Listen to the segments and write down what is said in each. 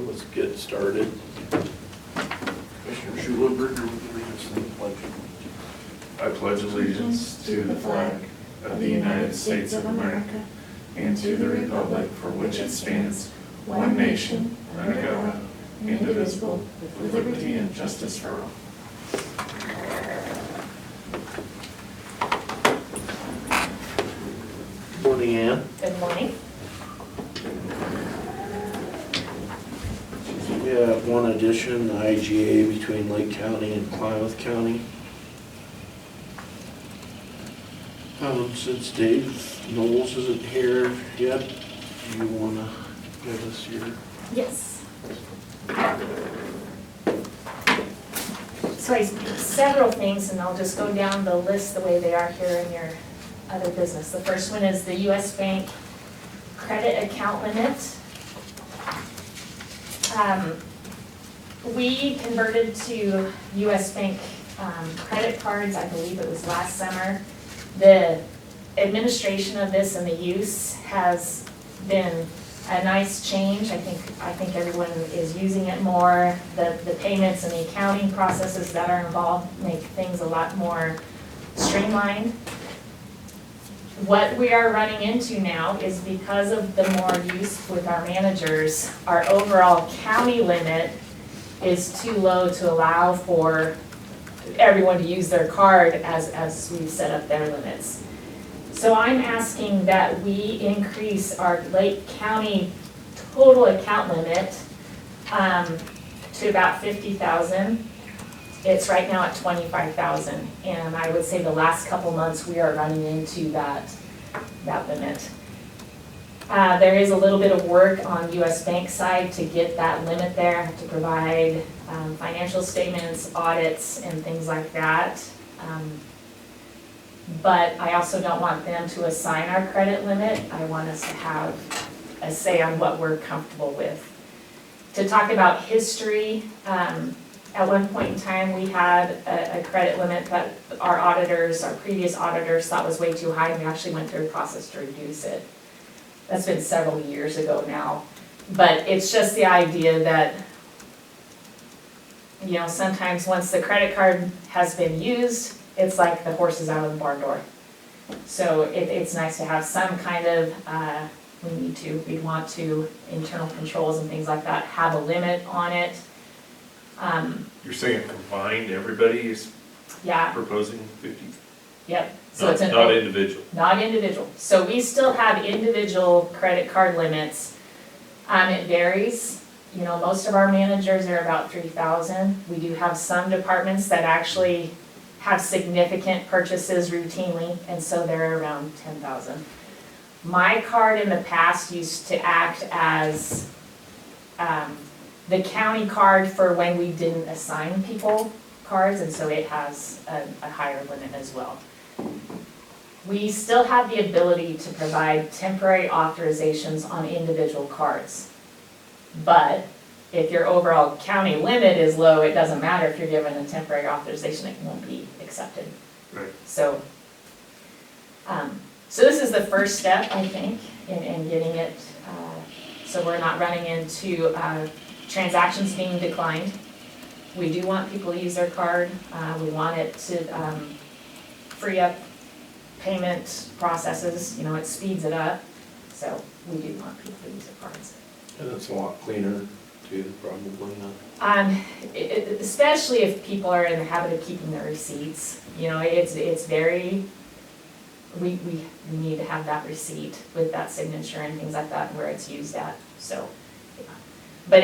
let's get started. Commissioner Schulenberger, would you lead us in the pledge? I pledge allegiance to the flag of the United States of America and to the republic for which it stands, one nation, under God, indivisible, with liberty and justice for all. Morning, Ann. Good morning. We have one addition, the IGA between Lake County and Klamath County. Since Dave Knowles isn't here yet, do you want to give us your... Yes. So I several things, and I'll just go down the list the way they are here in your other business. The first one is the U.S. Bank credit account limit. We converted to U.S. Bank credit cards, I believe it was last summer. The administration of this and the use has been a nice change. I think everyone is using it more. The payments and the accounting processes that are involved make things a lot more streamlined. What we are running into now is because of the more use with our managers, our overall county limit is too low to allow for everyone to use their card as we set up their limits. So I'm asking that we increase our Lake County total account limit to about $50,000. It's right now at $25,000, and I would say the last couple months we are running into that limit. There is a little bit of work on U.S. Bank side to get that limit there. I have to provide financial statements, audits, and things like that. But I also don't want them to assign our credit limit. I want us to have a say on what we're comfortable with. To talk about history, at one point in time we had a credit limit that our auditors, our previous auditors, thought was way too high, and we actually went through a process to reduce it. That's been several years ago now. But it's just the idea that, you know, sometimes once the credit card has been used, it's like the horse is out of the barn door. So it's nice to have some kind of, we want to, internal controls and things like that, have a limit on it. You're saying combined, everybody is Yeah, proposing 50? yep. So it's Not individual. Not individual. So we still have individual credit card limits. It varies. You know, most of our managers are about 3,000. We do have some departments that actually have significant purchases routinely, and so they're around 10,000. My card in the past used to act as the county card for when we didn't assign people cards, and so it has a higher limit as well. We still have the ability to provide temporary authorizations on individual cards. But if your overall county limit is low, it doesn't matter if you're given a temporary authorization, it won't be accepted. Right. So, so this is the first step, I think, in getting it, so we're not running into transactions being declined. We do want people to use their card. We want it to free up payment processes, you know, it speeds it up. So we do want people to use their cards. And it's a lot cleaner too, probably not. Especially if people are in the habit of keeping their receipts. You know, it's very, we need to have that receipt with that signature and things like that where it's used at, so. Yeah. But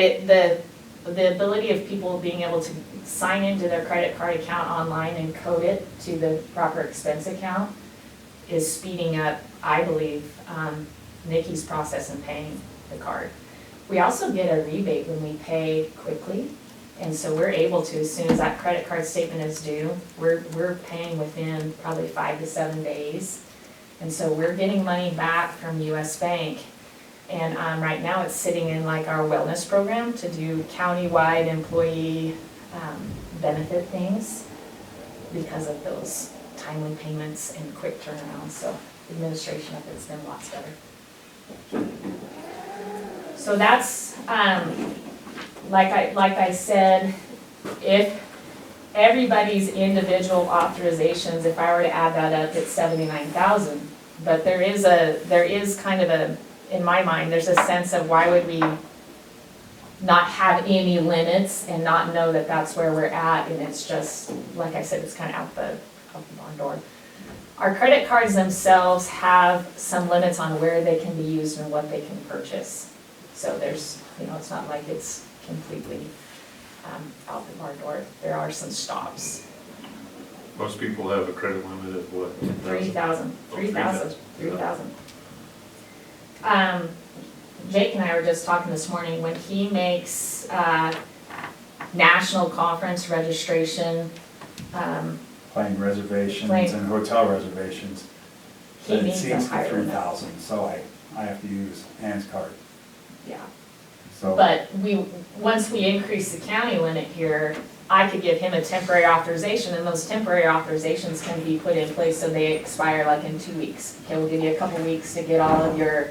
the ability of people being able to sign into their credit card account online and code it to the proper expense account is speeding up, I believe, Nikki's process in paying the card. We also get a rebate when we pay quickly, and so we're able to, as soon as that credit card statement is due, we're paying within probably 5 to 7 days. And so we're getting money back from U.S. Bank. And right now it's sitting in like our wellness program to do countywide employee benefit things because of those timely payments and quick turnaround. So administration of it's been lots better. So that's like I said, if everybody's individual authorizations, if I were to add that up, it's 79,000. But there is kind of a, in my mind, there's a sense of why would we not have any limits and not know that that's where we're at, and it's just, like I said, it's kind of out the barn door. Our credit cards themselves have some limits on where they can be used and what they can purchase. So there's, it's not like it's completely out the barn door. There are some stops. Most people have a credit limit of what? 3,000. Oh, 3,000. Jake and I were just talking this morning, when he makes national conference registration, Plane reservations Plane. and hotel reservations. he But it needs a seems for higher limit. 3,000, so I have to use Ann's card. Yeah. So But once we increase the county limit here, I could give him a temporary authorization, and those temporary authorizations can be put in place so they expire like in 2 weeks. Okay, we'll give you a couple weeks to get all of your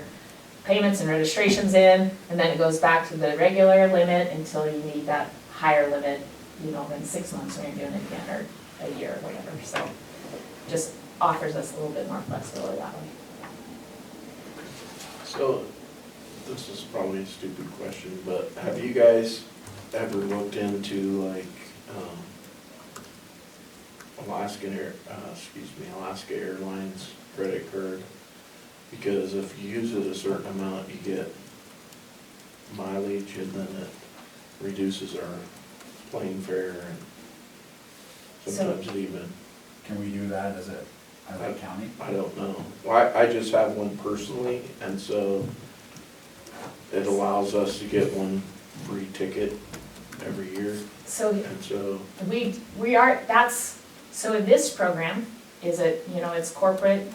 payments and registrations in, and then it goes back to the regular limit until you need that higher limit, in 6 months when you're doing it again, or a year, or whatever. So just offers us a little bit more flexibility that way. So, this is probably a stupid question, but have you guys ever looked into like, Alaska Airlines credit card? Because if you use it a certain amount, you get mileage, and then it reduces our plane fare, and sometimes it even, can we do that as a county? I don't know. Well, I just have one personally, and so it allows us to get one free ticket every year, So and so, so in this program, it's corporate.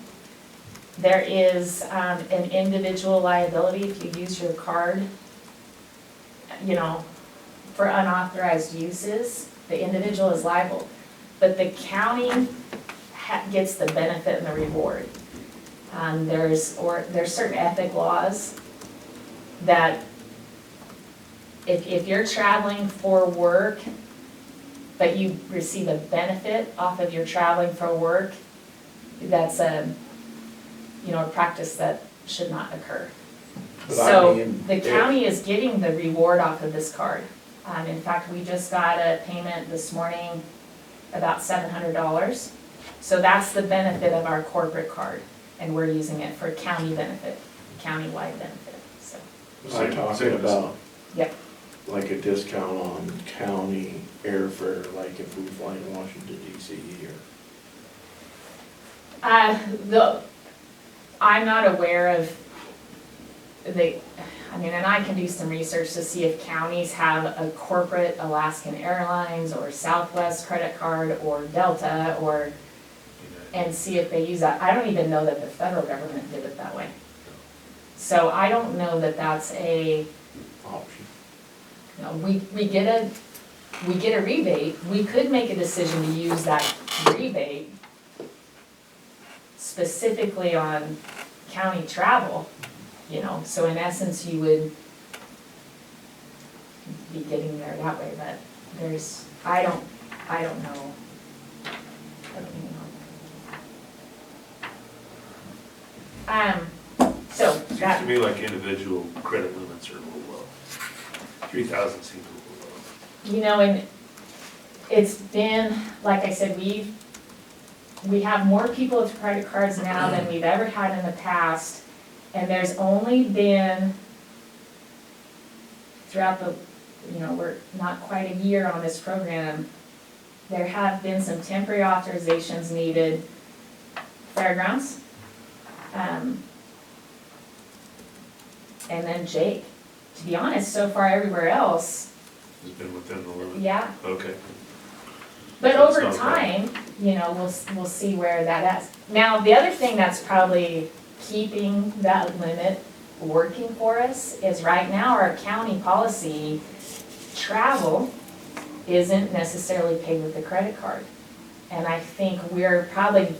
There is an individual liability if you use your card, for unauthorized uses. The individual is liable, but the county gets the benefit and the reward. There's certain ethic laws that if you're traveling for work, but you receive a benefit off of your traveling for work, that's a practice that should not occur. But So I mean, the county is getting the reward off of this card. In fact, we just got a payment this morning, about $700. So that's the benefit of our corporate card, and we're using it for county benefit, countywide benefit, so. I'm talking about Yep. like a discount on county airfare, like if we fly to Washington DC, or I'm not aware of and I can do some research to see if counties have a corporate Alaskan Airlines or Southwest credit card or Delta and see if they use that. I don't even know that the federal government did it that way. So I don't know that that's a, option. we get a rebate. We could make a decision to use that rebate specifically on county travel, so in essence you would be getting there that way, but I don't know. I don't even know. So Seems that, to me like individual credit limits are a little low. 3,000 seems a little low. and it's been, like I said, we have more people with credit cards now than we've ever had in the past. And there's only been, throughout the, we're not quite a year on this program, there have been some temporary authorizations needed. Fairgrounds. And then Jake. To be honest, so far everywhere else, Has been within the limit? yeah. Okay. But So it's over not time, we'll see where that is. Now, the other thing that's probably keeping that limit working for us is right now our county policy, travel isn't necessarily paid with a credit card. And I think we're probably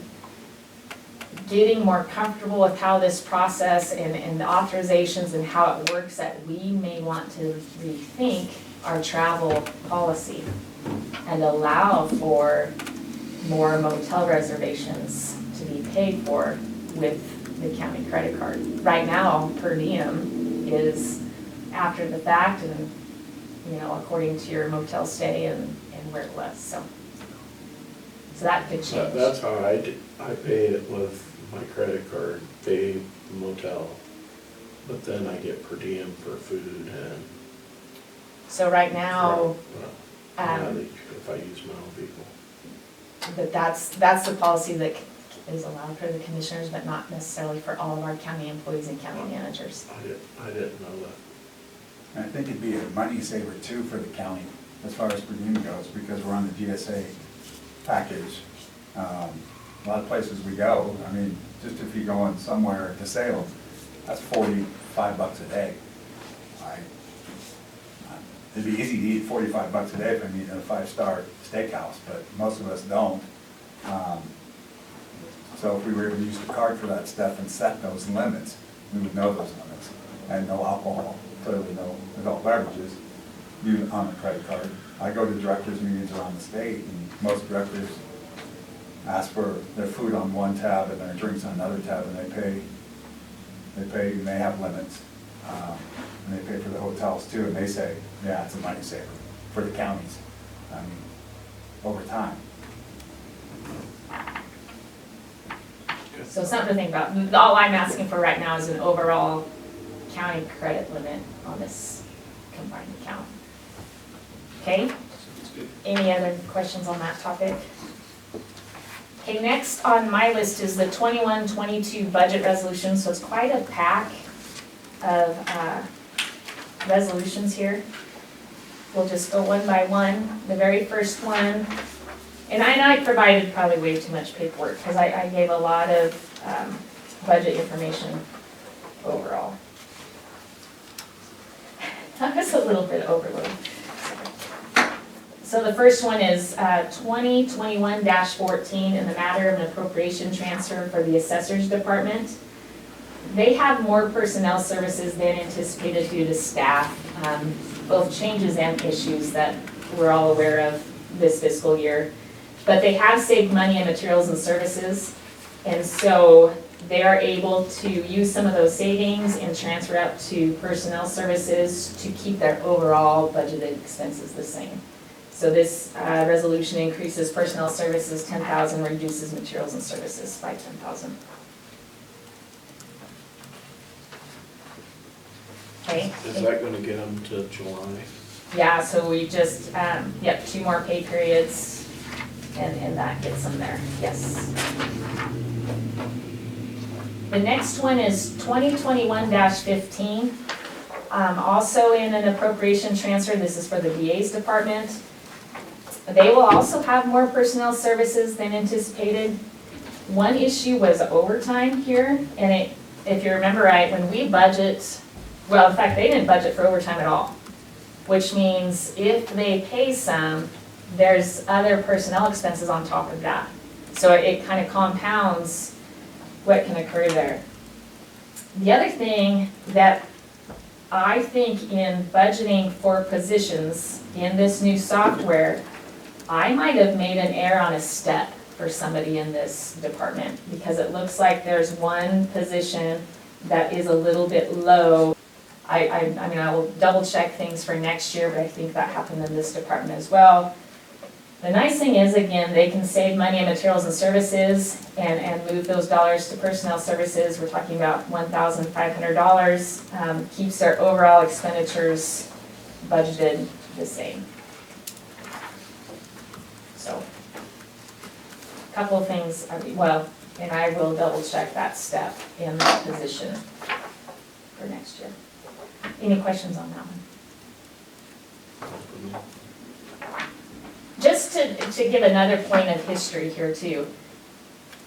getting more comfortable with how this process and the authorizations and how it works, that we may want to rethink our travel policy and allow for more motel reservations to be paid for with the county credit card. Right now, per diem is after the fact and, according to your motel stay and where it was, so. So that could change. That's how I pay it with my credit card, pay motel, but then I get per diem for food and. So right now, Mileage if I use my own vehicle. but that's the policy that is allowed for the commissioners, but not necessarily for all of our county employees and county managers. I didn't know that. And I think it'd be a money saver too for the county as far as per diem goes, because we're on the GSA package. A lot of places we go, I mean, just if you're going somewhere to Salem, that's $45 a day. It'd be easy to eat $45 a day if I'm eating a 5-star steakhouse, but most of us don't. So if we were able to use the card for that stuff and set those limits, we would know those limits. And no alcohol, clearly no adult beverages, on the credit card. I go to directors' meetings around the state, and most directors ask for their food on one tab and their drinks on another tab, and they pay, and they have limits. And they pay for the hotels too, and they say, yeah, it's a money saver for the counties, I mean, over time. So something to think about. All I'm asking for right now is an overall county credit limit on this combined account. Okay? Any other questions on that topic? Okay, next on my list is the 21-22 budget resolution, so it's quite a pack of resolutions here. We'll just go one by one. The very first one, and I provided probably way too much paperwork because I gave a lot of budget information overall. That was a little bit overload. So the first one is 2021-14 in the matter of an appropriation transfer for the Assessor's Department. They have more personnel services than anticipated due to staff, both changes and issues that we're all aware of this fiscal year. But they have saved money in materials and services, and so they are able to use some of those savings and transfer up to personnel services to keep their overall budgeted expenses the same. So this resolution increases personnel services 10,000, reduces materials and services by 10,000. Okay. Is that gonna get them to July? Yeah, so we just, 2 more pay periods, and that gets them there, yes. The next one is 2021-15, also in an appropriation transfer. This is for the VA's department. They will also have more personnel services than anticipated. One issue was overtime here, and if you remember right, when we budget, well, in fact, they didn't budget for overtime at all, which means if they pay some, there's other personnel expenses on top of that. So it kind of compounds what can occur there. The other thing that I think in budgeting for positions in this new software, I might have made an error on a step for somebody in this department, because it looks like there's one position that is a little bit low. I mean, I will double check things for next year, but I think that happened in this department as well. The nice thing is, again, they can save money in materials and services and move those dollars to personnel services. We're talking about $1,500, keeps their overall expenditures budgeted the same. So, a couple of things, and I will double check that step in that position for next year. Any questions on that one? Just to give another point of history here too,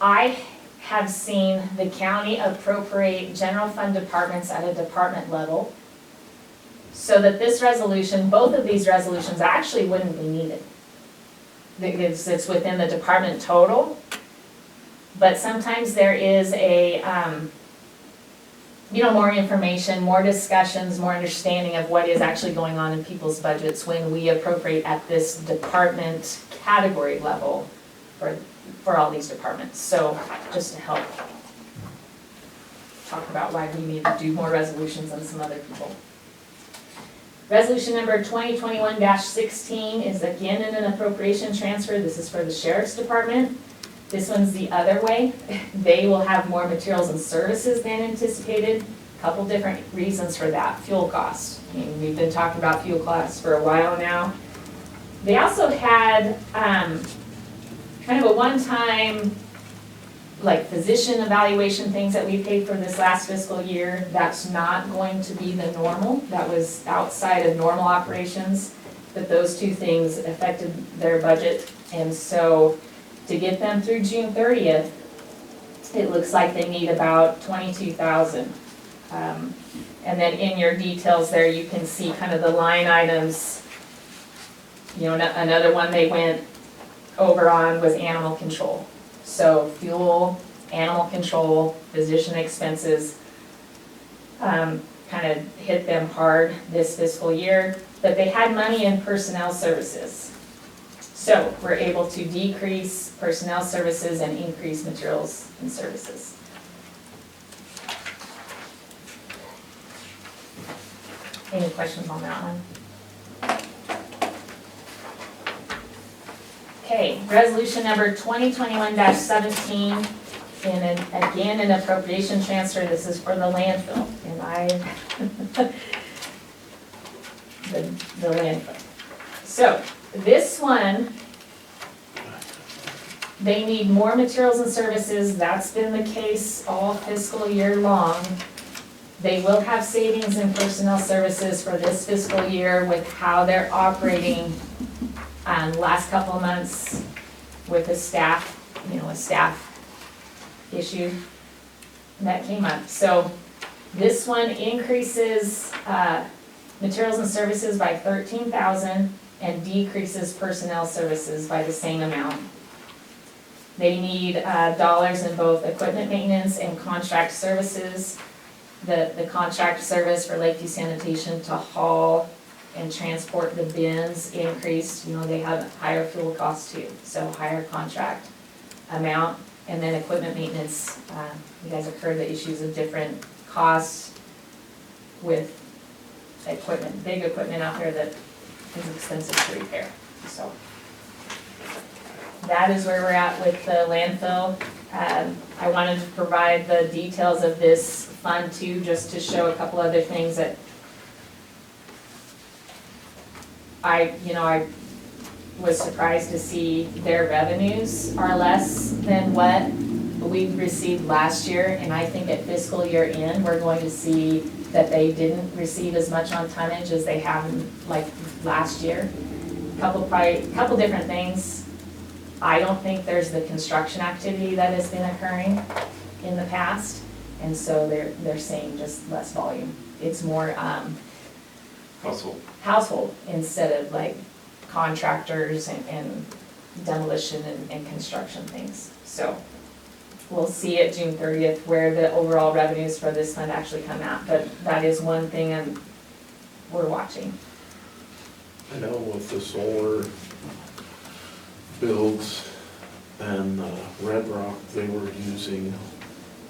I have seen the county appropriate general fund departments at a department level so that this resolution, both of these resolutions actually wouldn't be needed. It's within the department total, but sometimes there is a more information, more discussions, more understanding of what is actually going on in people's budgets when we appropriate at this department category level for all these departments. So just to help talk about why we need to do more resolutions than some other people. Resolution number 2021-16 is again in an appropriation transfer. This is for the Sheriff's Department. This one's the other way. They will have more materials and services than anticipated. Couple different reasons for that. Fuel costs. I mean, we've been talking about fuel costs for a while now. They also had kind of a one-time like physician evaluation things that we paid for this last fiscal year. That's not going to be the normal. That was outside of normal operations, but those two things affected their budget. And so to get them through June 30th, it looks like they need about $22,000. And then in your details there, you can see kind of the line items. You know, another one they went over on was animal control. So fuel, animal control, physician expenses kind of hit them hard this fiscal year, but they had money in personnel services. So we're able to decrease personnel services and increase materials and services. Any questions on that one? Okay, resolution number 2021-17, again an appropriation transfer. This is for the landfill, and the landfill. So this one, they need more materials and services. That's been the case all fiscal year long. They will have savings in personnel services for this fiscal year with how they're operating last couple of months with a staff issue that came up. So this one increases materials and services by $13,000 and decreases personnel services by the same amount. They need dollars in both equipment maintenance and contract services. The contract service for Lakeview Sanitation to haul and transport the bins increased. You know, they have higher fuel costs too, so higher contract amount. And then equipment maintenance, you guys have heard the issues of different costs with equipment, big equipment out there that is expensive to repair. So that is where we're at with the landfill. I wanted to provide the details of this fund too, just to show a couple other things that I was surprised to see their revenues are less than what we received last year, and I think at fiscal year end, we're going to see that they didn't receive as much on tonnage as they have in, like last year. Couple different things. I don't think there's the construction activity that has been occurring in the past, and so they're saying just less volume. It's more household instead of like contractors and demolition and construction things. So we'll see at June 30th where the overall revenues for this fund actually come out, but that is one thing we're watching. I know with the solar builds and Red Rock, they were using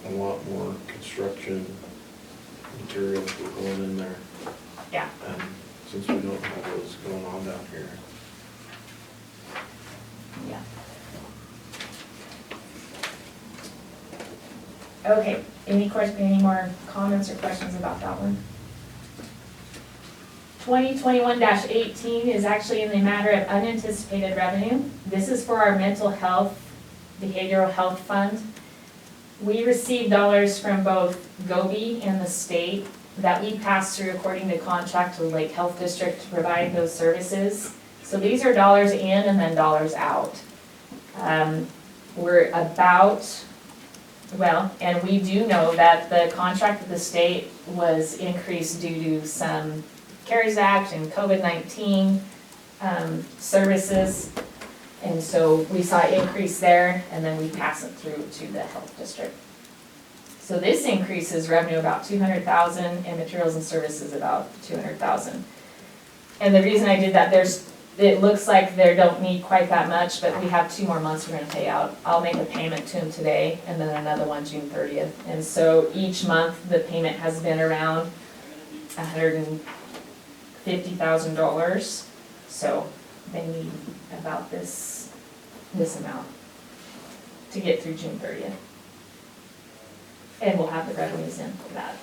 a lot more construction materials were going in there. Yeah. And since we don't have those going on down here. Yeah. Okay, any more comments or questions about that one? 2021-18 is actually in the matter of unanticipated revenue. This is for our mental health, behavioral health fund. We received dollars from both Gobi and the state that we pass through according to contract to Lake Health District to provide those services. So these are dollars in and then dollars out. We're about, and we do know that the contract with the state was increased due to some CARES Act and COVID-19 services. And so we saw an increase there, and then we pass it through to the health district. So this increases revenue about 200,000 and materials and services about 200,000. And the reason I did that, it looks like they don't need quite that much, but we have 2 more months we're gonna pay out. I'll make a payment to them today and then another one June 30th. And so each month, the payment has been around $150,000. So they need about this amount to get through June 30th. And we'll have the revenues in for that.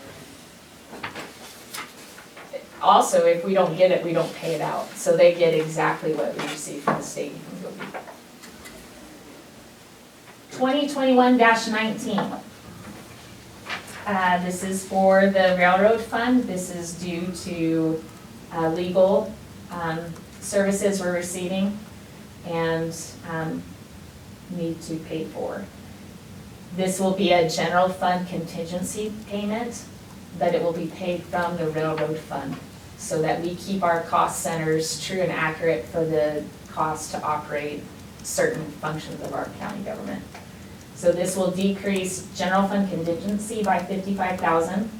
Also, if we don't get it, we don't pay it out. So they get exactly what we receive from the state and from GOB. 2021-19. This is for the railroad fund. This is due to legal services we're receiving and need to pay for. This will be a general fund contingency payment, but it will be paid from the railroad fund so that we keep our cost centers true and accurate for the cost to operate certain functions of our county government. So this will decrease general fund contingency by 55,000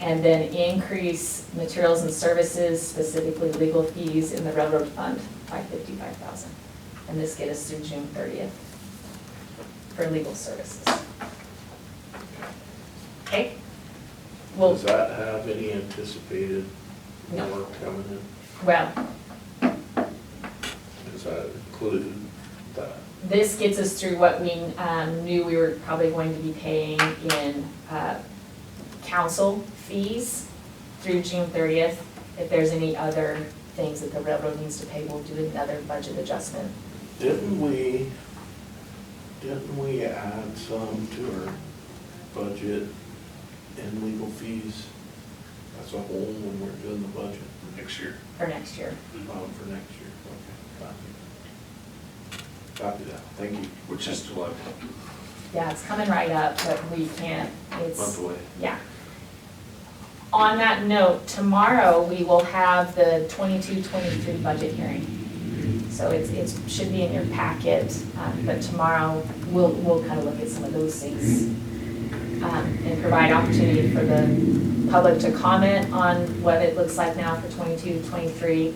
and then increase materials and services, specifically legal fees in the railroad fund by 55,000. And this gets us through June 30th for legal services. Okay? Well, Does that have any anticipated No. work coming in? well, Does that include that? this gets us through what we knew we were probably going to be paying in council fees through June 30th. If there's any other things that the railroad needs to pay, we'll do another budget adjustment. Didn't we add some to our budget in legal fees as a whole when we're doing the budget? Next year. For next year. For next year, okay, copy that, thank you. Which is what, Yeah, it's coming right up, but we can't, month it's, away? yeah. On that note, tomorrow we will have the 22-23 budget hearing. So it should be in your packet, but tomorrow we'll kind of look at some of those things and provide opportunity for the public to comment on what it looks like now for 22-23.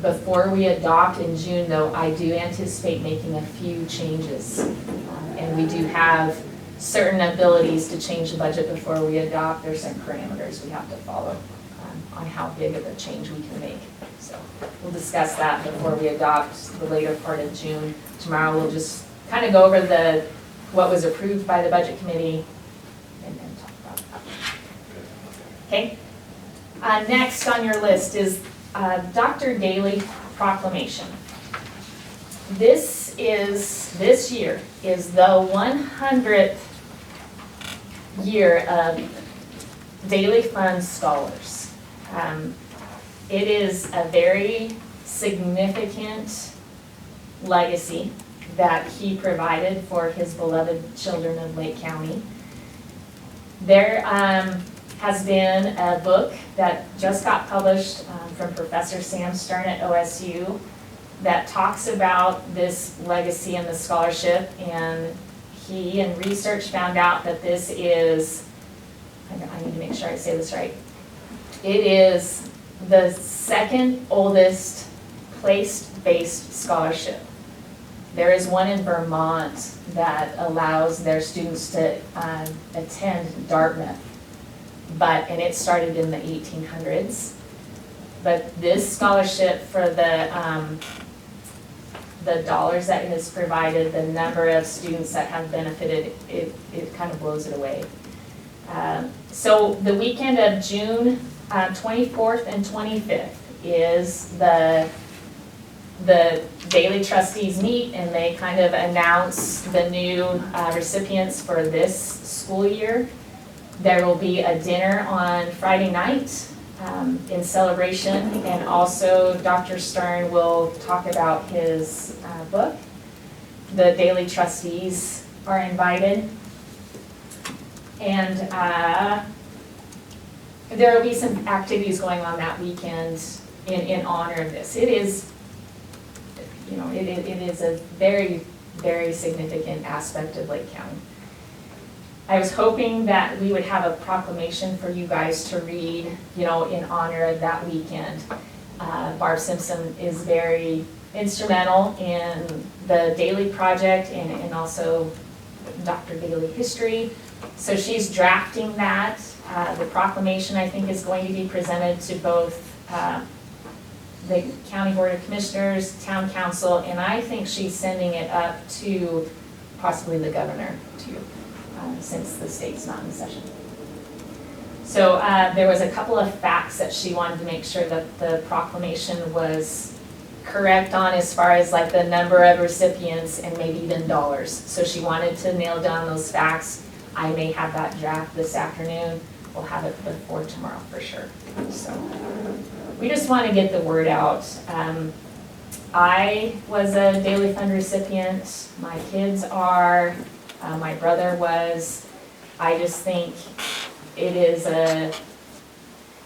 Before we adopt in June, though, I do anticipate making a few changes. And we do have certain abilities to change the budget before we adopt. There's some parameters we have to follow on how big of a change we can make. So we'll discuss that before we adopt the later part of June. Tomorrow we'll just kind of go over what was approved by the budget committee and then talk about that. Okay? Next on your list is Dr. Daley Proclamation. This year is the 100th year of Daley Fund Scholars. It is a very significant legacy that he provided for his beloved children of Lake County. There has been a book that just got published from Professor Sam Stern at OSU that talks about this legacy and the scholarship, and he in research found out that this is, I need to make sure I say this right, it is the second oldest place-based scholarship. There is one in Vermont that allows their students to attend Dartmouth, and it started in the 1800s. But this scholarship, for the dollars that it has provided, the number of students that have benefited, it kind of blows it away. So the weekend of June 24th and 25th is the Daley Trustees meet, and they kind of announce the new recipients for this school year. There will be a dinner on Friday night in celebration, and also Dr. Stern will talk about his book. The Daley Trustees are invited. And there will be some activities going on that weekend in honor of this. It is, it is a very, very significant aspect of Lake County. I was hoping that we would have a proclamation for you guys to read, you know, in honor of that weekend. Barb Simpson is very instrumental in the Daley project and also Dr. Daley history. So she's drafting that. The proclamation, I think, is going to be presented to both the County Board of Commissioners, Town Council, and I think she's sending it up to possibly the governor too, since the state's not in session. So there was a couple of facts that she wanted to make sure that the proclamation was correct on, as far as like the number of recipients and maybe even dollars. So she wanted to nail down those facts. I may have that draft this afternoon. We'll have it before tomorrow for sure. So we just want to get the word out. I was a Daley Fund recipient. My kids are. My brother was. I just think it is a,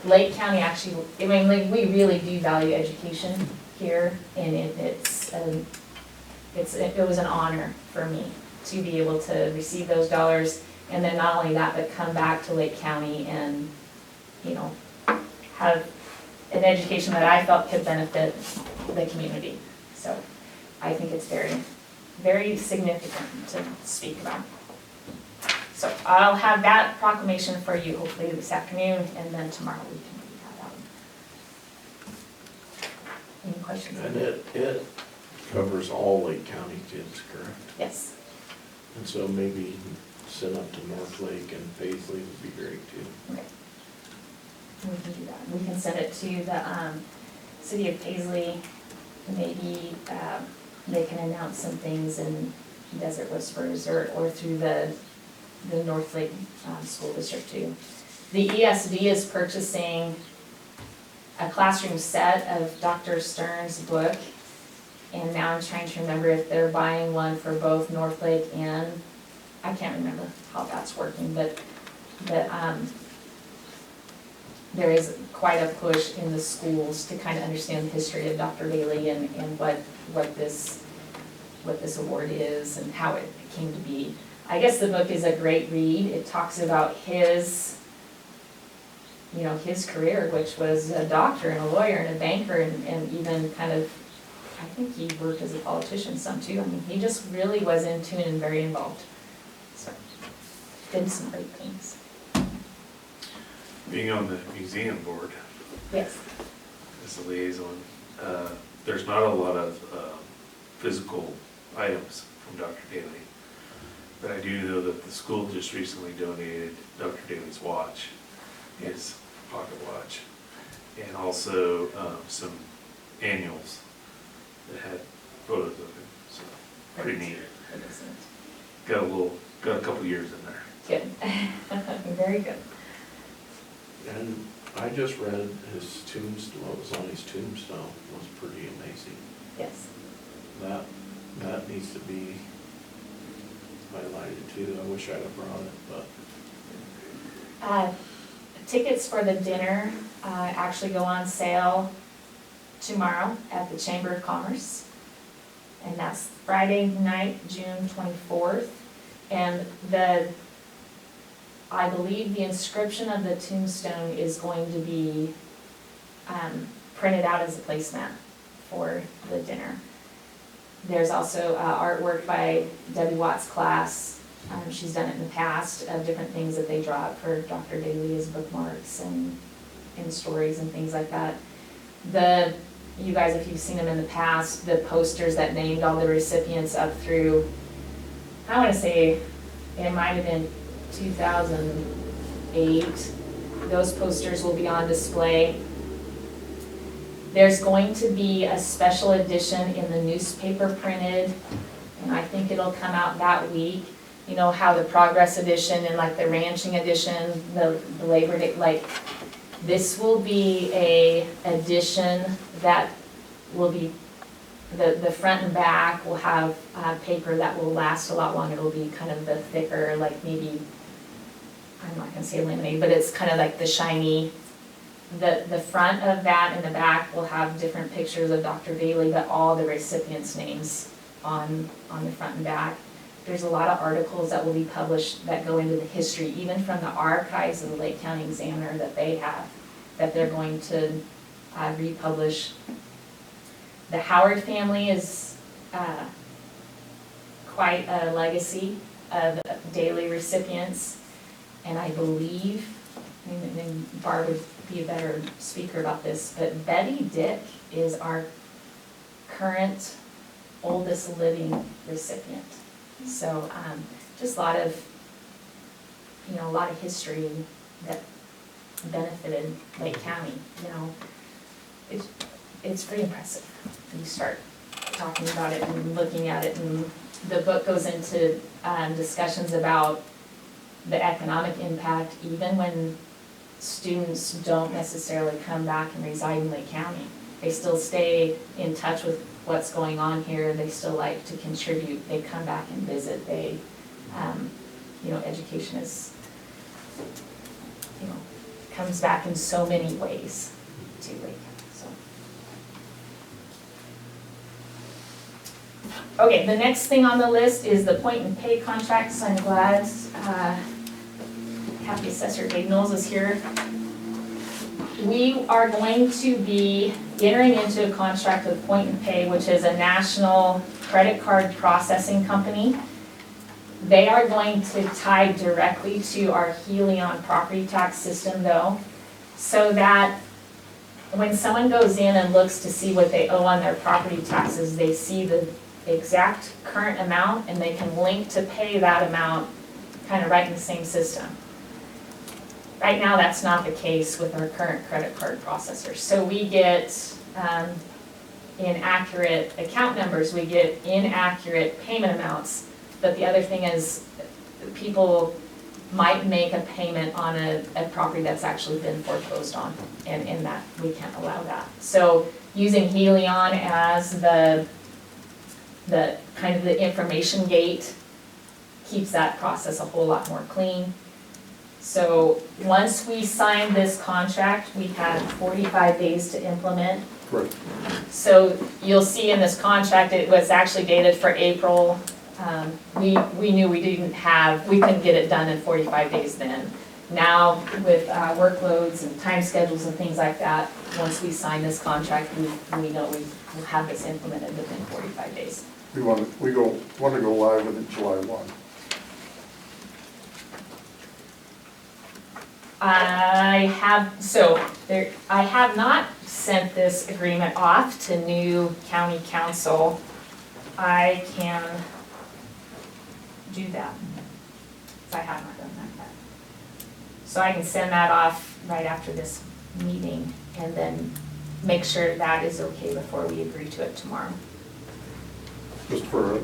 Lake County actually, I mean, like, we really do value education here, and it was an honor for me to be able to receive those dollars, and then not only that, but come back to Lake County and, you know, have an education that I felt could benefit the community. So I think it's very, very significant to speak about. So I'll have that proclamation for you hopefully this afternoon, and then tomorrow we can maybe have that one. Any questions? And it covers all Lake County kids, correct? Yes. And so maybe send up to North Lake and Paisley would be great too. Okay. We can do that. We can send it to the city of Paisley. Maybe they can announce some things in Desert Whispers or through the North Lake School District too. The ESD is purchasing a classroom set of Dr. Stern's book, and now I'm trying to remember if they're buying one for both North Lake and, I can't remember how that's working, but there is quite a push in the schools to kind of understand the history of Dr. Daley and what this award is and how it came to be. I guess the book is a great read. It talks about his career, which was a doctor and a lawyer and a banker and even kind of, I think he worked as a politician some too. I mean, he just really was in tune and very involved. So, did some great things. Being on the museum board Yes. as a liaison, there's not a lot of physical items from Dr. Daley. But I do know that the school just recently donated Dr. Daley's watch, his pocket watch, and also some annuals that had photos of him, so pretty neat. Got a couple years in there. Good. Very good. And I just read his tombstone, what was on his tombstone was pretty amazing. Yes. That needs to be highlighted too. I wish I'd have brought it, but. Tickets for the dinner actually go on sale tomorrow at the Chamber of Commerce. And that's Friday night, June 24th. And I believe the inscription of the tombstone is going to be printed out as a placemat for the dinner. There's also artwork by Debbie Watt's class. She's done it in the past of different things that they draw up for Dr. Daley as bookmarks and stories and things like that. You guys, if you've seen them in the past, the posters that named all the recipients up through, I want to say it might have been 2008. Those posters will be on display. There's going to be a special edition in the newspaper printed, and I think it'll come out that week. You know how the Progress edition and like the Ranching edition, the Labor Day, like this will be a edition that will be, the front and back will have paper that will last a lot longer. It'll be kind of the thicker, like maybe, I'm not gonna say laminate, but it's kind of like the shiny. The front of that and the back will have different pictures of Dr. Daley, but all the recipients' names on the front and back. there's a lot of articles that will be published that go into the history, even from the archives of the Lake County Examiner that they have, that they're going to republish. The Howard family is quite a legacy of Daley recipients, and I believe, and Barb would be a better speaker about this, but Betty Dick is our current oldest living recipient. So just a lot of history that benefited Lake County. It's pretty impressive when you start talking about it and looking at it, and the book goes into discussions about the economic impact, even when students don't necessarily come back and reside in Lake County. They still stay in touch with what's going on here. They still like to contribute. They come back and visit. They, education is, comes back in so many ways to Lake County. So. Okay, the next thing on the list is the point and pay contract. So I'm glad Happy Assessor Dave Knowles is here. We are going to be entering into a contract with Point and Pay, which is a national credit card processing company. They are going to tie directly to our Helion property tax system though, so that when someone goes in and looks to see what they owe on their property taxes, they see the exact current amount and they can link to pay that amount kind of right in the same system. Right now, that's not the case with our current credit card processors. So we get inaccurate account numbers, we get inaccurate payment amounts. But the other thing is, people might make a payment on a property that's actually been foreclosed on, and that we can't allow that. So using Helion as the kind of the information gate keeps that process a whole lot more clean. So once we sign this contract, we have 45 days to implement. Correct. So you'll see in this contract, it was actually dated for April. We knew we couldn't get it done in 45 days then. Now with workloads and time schedules and things like that, once we sign this contract, we know we will have this implemented within 45 days. We want to go live with it July 1. I have not sent this agreement off to new county council. I can do that. I have not done that yet. So I can send that off right after this meeting and then make sure that is okay before we agree to it tomorrow. Just for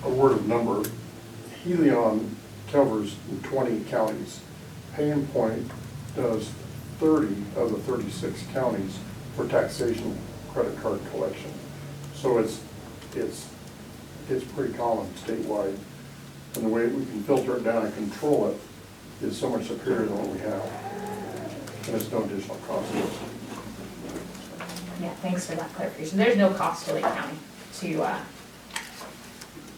a word of number, Helion covers 20 counties. Pay and Point does 30 of the 36 counties for taxation credit card collection. So it's pretty common statewide. And the way we can filter it down and control it is so much superior than what we have. And it's no additional cost to us. Yeah, thanks for that clarification. There's no cost to Lake County to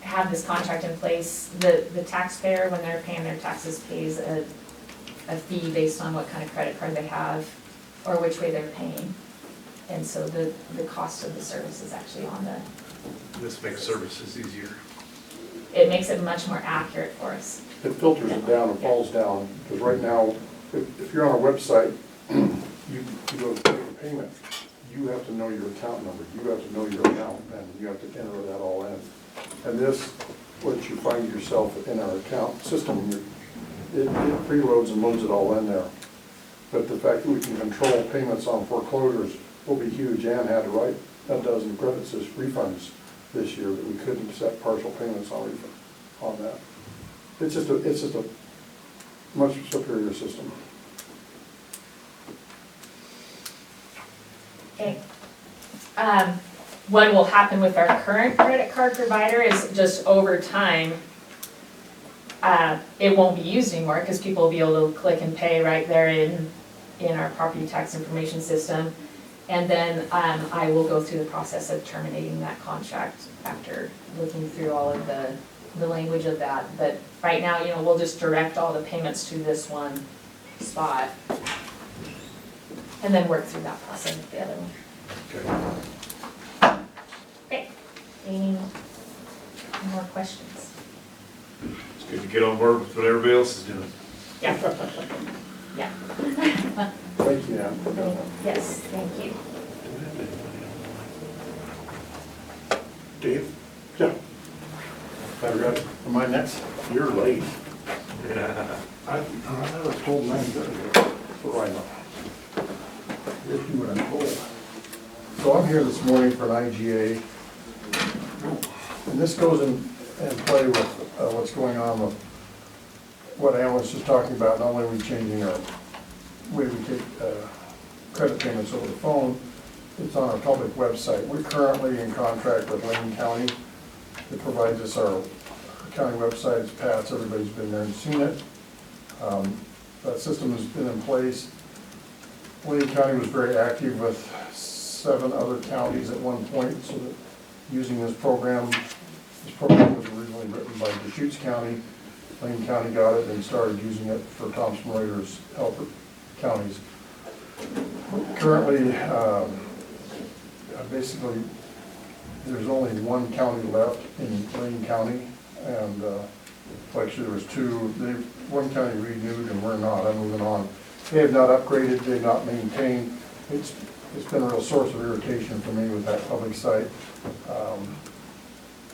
have this contract in place. The taxpayer, when they're paying their taxes, pays a fee based on what kind of credit card they have or which way they're paying. And so the cost of the service is actually on the... This makes services easier. It makes it much more accurate for us. It filters it down and falls down, because right now, if you're on a website, you go to pay a payment, you have to know your account number, you have to know your account, and you have to enter that all in. And this, once you find yourself in our account system, it preloads and loads it all in there. But the fact that we can control payments on foreclosures will be huge. Ann had to write a dozen credits as refunds this year that we couldn't set partial payments on that. It's just a much superior system. Okay. What will happen with our current credit card provider is just over time, it won't be used anymore because people will be able to click and pay right there in our property tax information system. And then I will go through the process of terminating that contract after looking through all of the the language of that, but right now, you know, we'll just direct all the payments to this one spot. And then work through that process with the other one. Okay. Okay, any more questions? It's good to get on board with what everybody else is doing. Yeah. Yeah. Thank you, Ann. Yes, thank you. Do we have anybody online? Dave, Yeah. Am I next? you're late. Yeah. I was told 9:30. So I know. Just do what I'm told. So I'm here this morning for an IGA. And this goes in play with what's going on with what Ann was just talking about. Not only are we changing our way we take credit payments over the phone, it's on our public website. We're currently in contract with Lane County. It provides us our county website. It's Pat's, everybody's been there and seen it. That system has been in place. Lane County was very active with 7 other counties at one point, so that using this program was originally written by Deschutes County. Lane County got it and started using it for Thomson Reuters helper counties. Currently, basically, there's only 1 county left in Lane County, and actually there was 2. One county renewed and we're not. I'm moving on. They have not upgraded, they have not maintained. It's been a real source of irritation for me with that public site.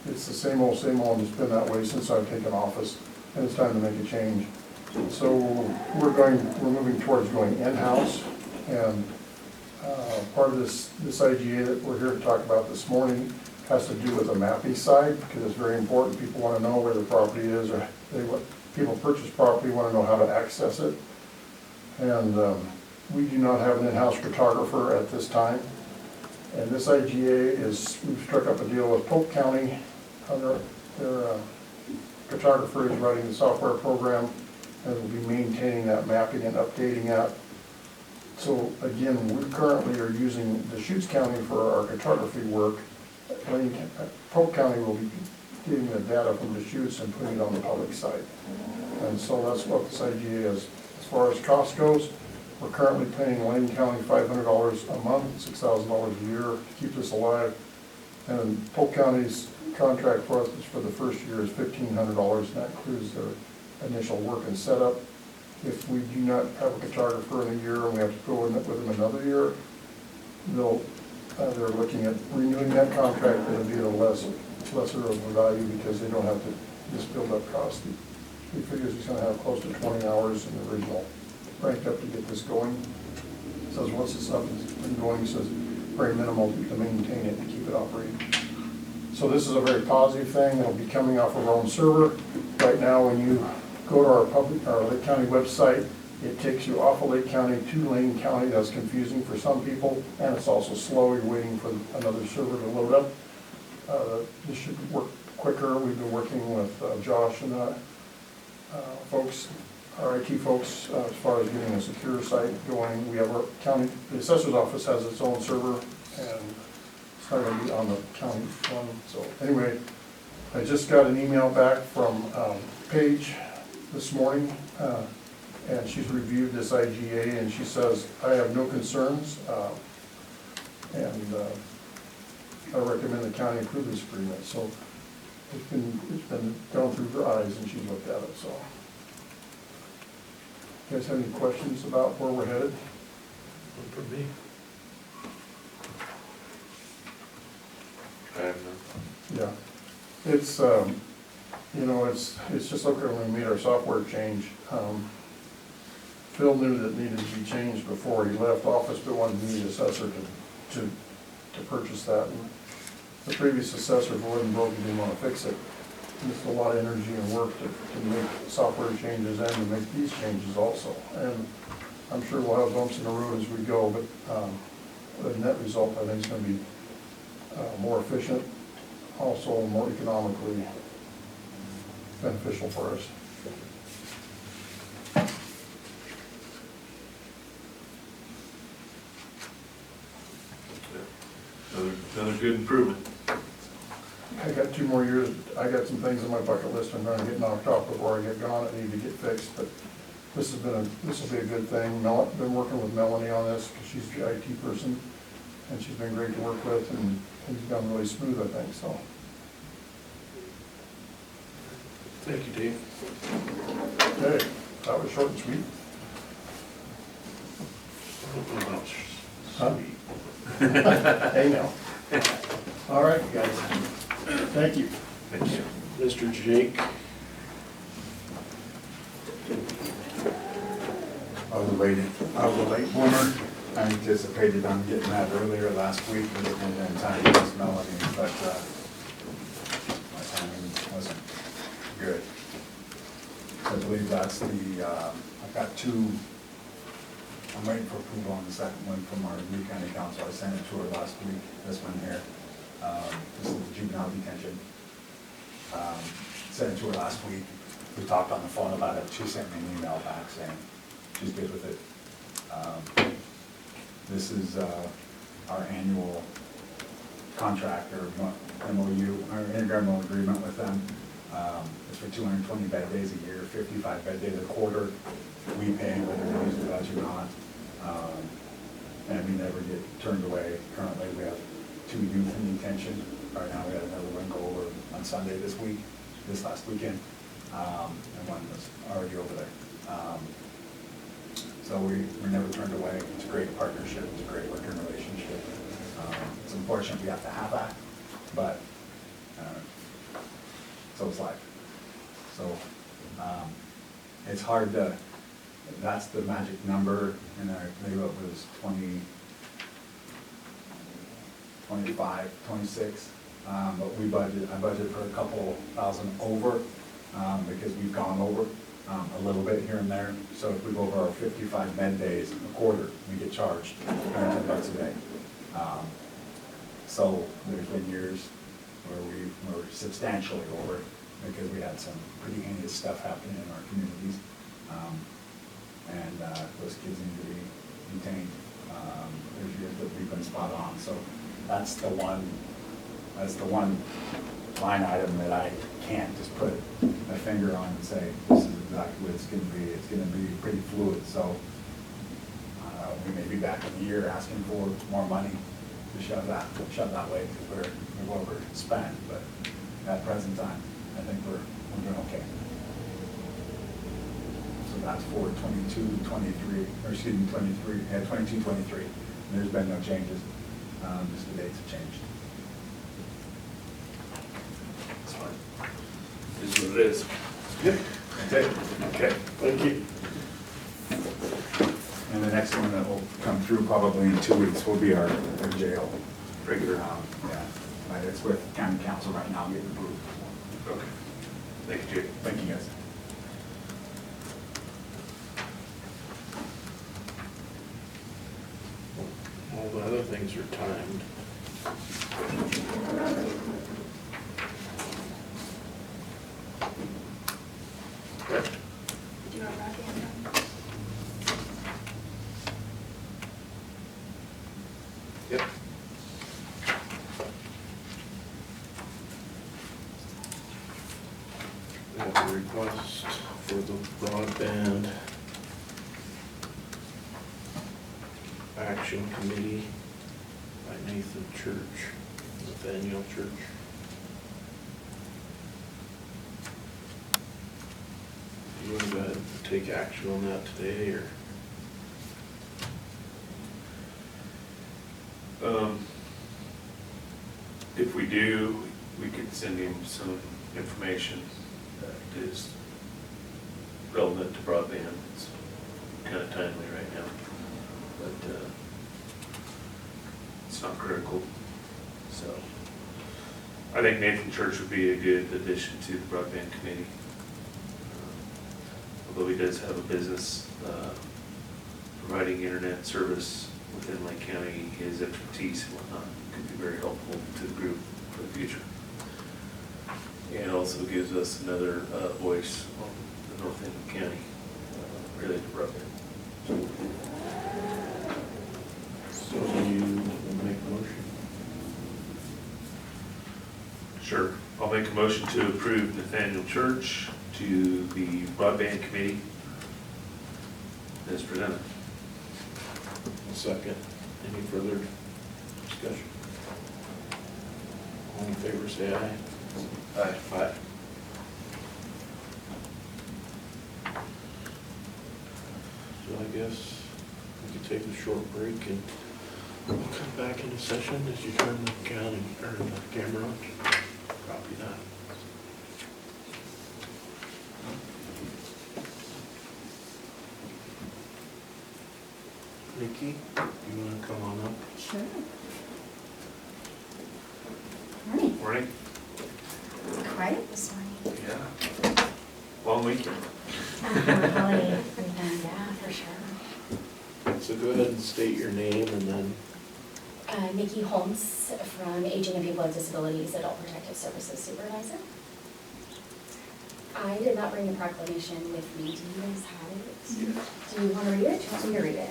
It's the same old, and it's been that way since I've taken office, and it's time to make a change. So we're moving towards going in-house, and part of this IGA that we're here to talk about this morning has to do with the mapping side, because it's very important. People want to know where the property is, or people purchase property, want to know how to access it. And we do not have an in-house cartographer at this time. And this IGA we've struck up a deal with Polk County. Their cartographer is writing the software program and will be maintaining that mapping and updating that. So again, we currently are using Deschutes County for our cartography work. Polk County will be getting the data from Deschutes and putting it on the public site. And so that's what this IGA is. As far as cost goes, we're currently paying Lane County $500 a month, $6,000 a year to keep this alive. And Polk County's contract for us is for the first year is $1,500, and that includes their initial work and setup. If we do not have a cartographer in a year and we have to go in with them another year, they're looking at renewing that contract, but it'll be at a lesser of a value because they don't have to just build up cost. He figures he's gonna have close to 20 hours in the original ranked up to get this going. Says once it's up and going, he says very minimal to maintain it and keep it operating. So this is a very positive thing. It'll be coming off of our own server. Right now, when you go to our Lake County website, it takes you off of Lake County to Lane County. That's confusing for some people, and it's also slow. You're waiting for another server to load up. This should work quicker. We've been working with Josh and folks, our IT folks, as far as getting a secure site going. We have our county, the assessor's office has its own server, and it's not going to be on the county one. So anyway, I just got an email back from Paige this morning, and she's reviewed this IGA, and she says, I have no concerns, and I recommend the county approve this agreement. So it's been gone through her eyes, and she's looked at it. So, you guys have any questions about where we're headed? One for me. I have none. Yeah, it's it's just like when we made our software change. Phil knew that needed to be changed before he left office, but wanted the assessor to purchase that. And the previous assessor, Boyd and Brogan, didn't want to fix it. And it's a lot of energy and work to make software changes and to make these changes also. And I'm sure we'll have bumps in the road as we go, but the net result, I think, is going to be more efficient, also more economically beneficial for us. Another good improvement. I got 2 more years, I got some things on my bucket list I'm gonna get knocked off before I get gone, that need to get fixed, but this will be a good thing. Been working with Melanie on this, because she's the IT person, and she's been great to work with, and things have gone really smooth, I think, so. Thank you, Dave. Okay, that was short and sweet. I don't know about Huh? sweet. Hey now. All right, guys. Thank you. Thank you. Mr. Jake, I was a late bloomer. I anticipated on getting that earlier last week and getting it in time for this Melanie, but my timing wasn't good. I believe that's the, I've got 2, I'm waiting for approval on the second one from our new county council. I sent it to her last week, this one here. This is the juvenile detention. Sent it to her last week. We talked on the phone about it. She sent me an email back saying she's good with it. This is our annual contract or MOU, our intergovernmental agreement with them. It's for 220 bed days a year, 55 bed days a quarter. We pay whether we use the budget or not. And we never get turned away. Currently, we have 2 youth in detention. Right now, we had another one go over on Sunday this last weekend. And one was already over there. So we're never turned away. It's a great partnership. It's a great working relationship. It's unfortunate we have to have that, but so it's life. So it's hard to, that's the magic number, and I believe it was 20, 25, 26. But I budgeted for a couple thousand over because we've gone over a little bit here and there. So if we go over our 55 bed days a quarter, we get charged $110 a day. So there's been years where we were substantially over because we had some pretty heinous stuff happening in our communities. And those kids need to be detained. There's years that we've been spot on. So that's the one line item that I can't just put a finger on and say, this is exactly what it's gonna be. It's gonna be pretty fluid. So we may be back in a year asking for more money to shove that way because we're overspent. But at present time, I think we're doing okay. So that's for 22, 23, or excuse me, 22, 23. And there's been no changes. Just the dates have changed. It's fine. It is what it is. Yep. That's it. Okay, thank you. And the next one that will come through probably in 2 weeks will be our jail. Regular. Yeah, but it's with county council right now getting approved. Okay. Thank you, Jake. Thank you, guys. All the other things are timed. Okay. Do you want broadband? Yep. We have a request for the broadband action committee by Nathan Church, Nathaniel Church. You want to go ahead and take action on that today, or? If we do, we could send him some information that is relevant to broadband. It's kind of timely right now, but it's not critical. So I think Nathan Church would be a good addition to the broadband committee. Although he does have a business providing internet service within Lake County, his expertise and whatnot could be very helpful to the group for the future. And also gives us another voice on the north end of the county related to broadband. So do you make a motion? Sure. I'll make a motion to approve Nathaniel Church to the broadband committee as presented. A second. Any further discussion? All in favor, say aye. Aye. Aye. So I guess we could take a short break and we'll come back into session as you turn the county, or the camera on. Copy that. Nikki, you wanna come on up? Sure. Morning. Morning? Quiet this morning. Yeah. Long weekend. Holiday weekend, yeah, for sure. So go ahead and state your name and then, Nikki Holmes from Aging and People with Disabilities, Adult Protective Services Supervisor. I did not bring the proclamation with me. Do you guys have it? Yeah. Do you want to read it? Do you want me to read it?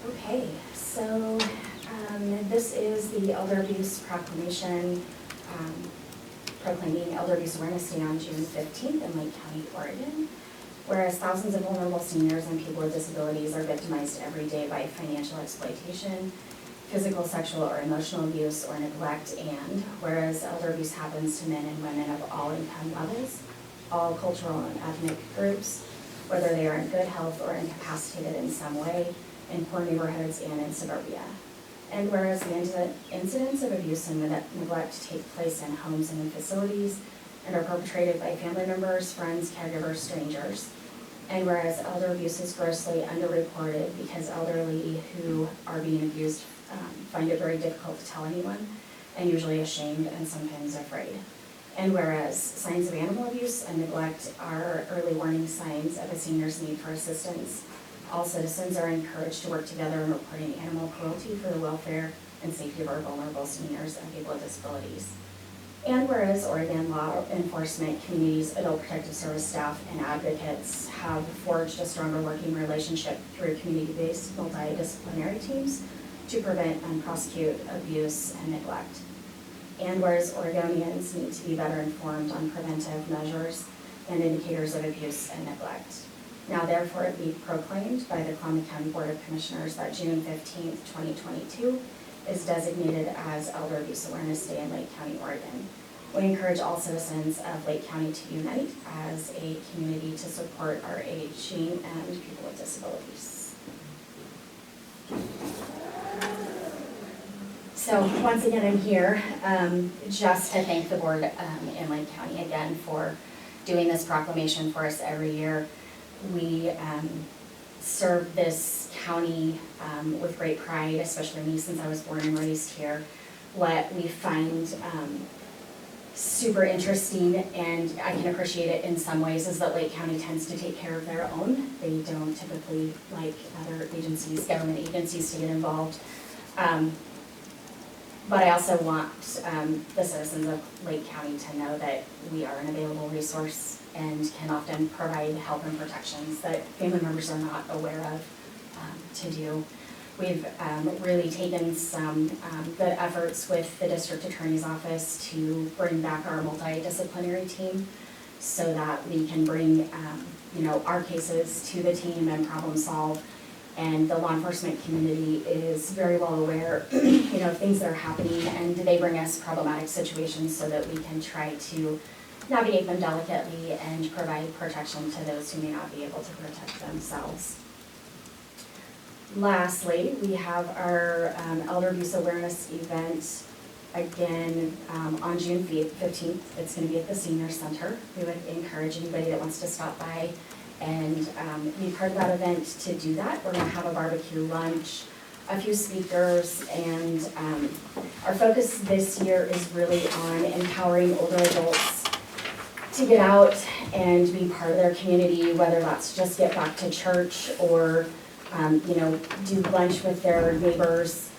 Okay, so this is the Elder Abuse Proclamation, proclaiming Elder Abuse Awareness Day on June 15th in Lake County, Oregon. Whereas thousands of vulnerable seniors and people with disabilities are victimized every day by financial exploitation, physical, sexual, or emotional abuse or neglect, and whereas elder abuse happens to men and women of all income levels, all cultural and ethnic groups, whether they are in good health or incapacitated in some way, in poor neighborhoods and in suburbia. And whereas the incidents of abuse and neglect take place in homes and in facilities and are perpetrated by family members, friends, caregivers, strangers. And whereas elder abuse is grossly underreported because elderly who are being abused find it very difficult to tell anyone, and usually ashamed and sometimes afraid. And whereas signs of animal abuse and neglect are early warning signs of a senior's need for assistance, all citizens are encouraged to work together in reporting animal cruelty for the welfare and safety of our vulnerable seniors and people with disabilities. And whereas Oregon law enforcement, communities, adult protective service staff, and advocates have forged a stronger working relationship through community-based multidisciplinary teams to prevent and prosecute abuse and neglect. And whereas Oregonians need to be better informed on preventive measures and indicators of abuse and neglect. Now therefore it be proclaimed by the Klamath County Board of Commissioners that June 15th, 2022 is designated as Elder Abuse Awareness Day in Lake County, Oregon. We encourage all citizens of Lake County to unite as a community to support our aging and people with disabilities. So once again, I'm here just to thank the board in Lake County again for doing this proclamation for us every year. We serve this county with great pride, especially me since I was born and raised here. What we find super interesting, and I can appreciate it in some ways, is that Lake County tends to take care of their own. They don't typically, like other agencies, government agencies, to get involved. But I also want the citizens of Lake County to know that we are an available resource and can often provide help and protections that family members are not aware of to do. We've really taken some good efforts with the district attorney's office to bring back our multidisciplinary team so that we can bring our cases to the team and problem solve. And the law enforcement community is very well aware of things that are happening, and they bring us problematic situations so that we can try to navigate them delicately and provide protection to those who may not be able to protect themselves. Lastly, we have our Elder Abuse Awareness event again on June 15th. It's going to be at the Senior Center. We would encourage anybody that wants to stop by and be part of that event to do that. We're going to have a barbecue lunch, a few speakers, and our focus this year is really on empowering older adults to get out and be part of their community, whether that's just get back to church or do lunch with their neighbors.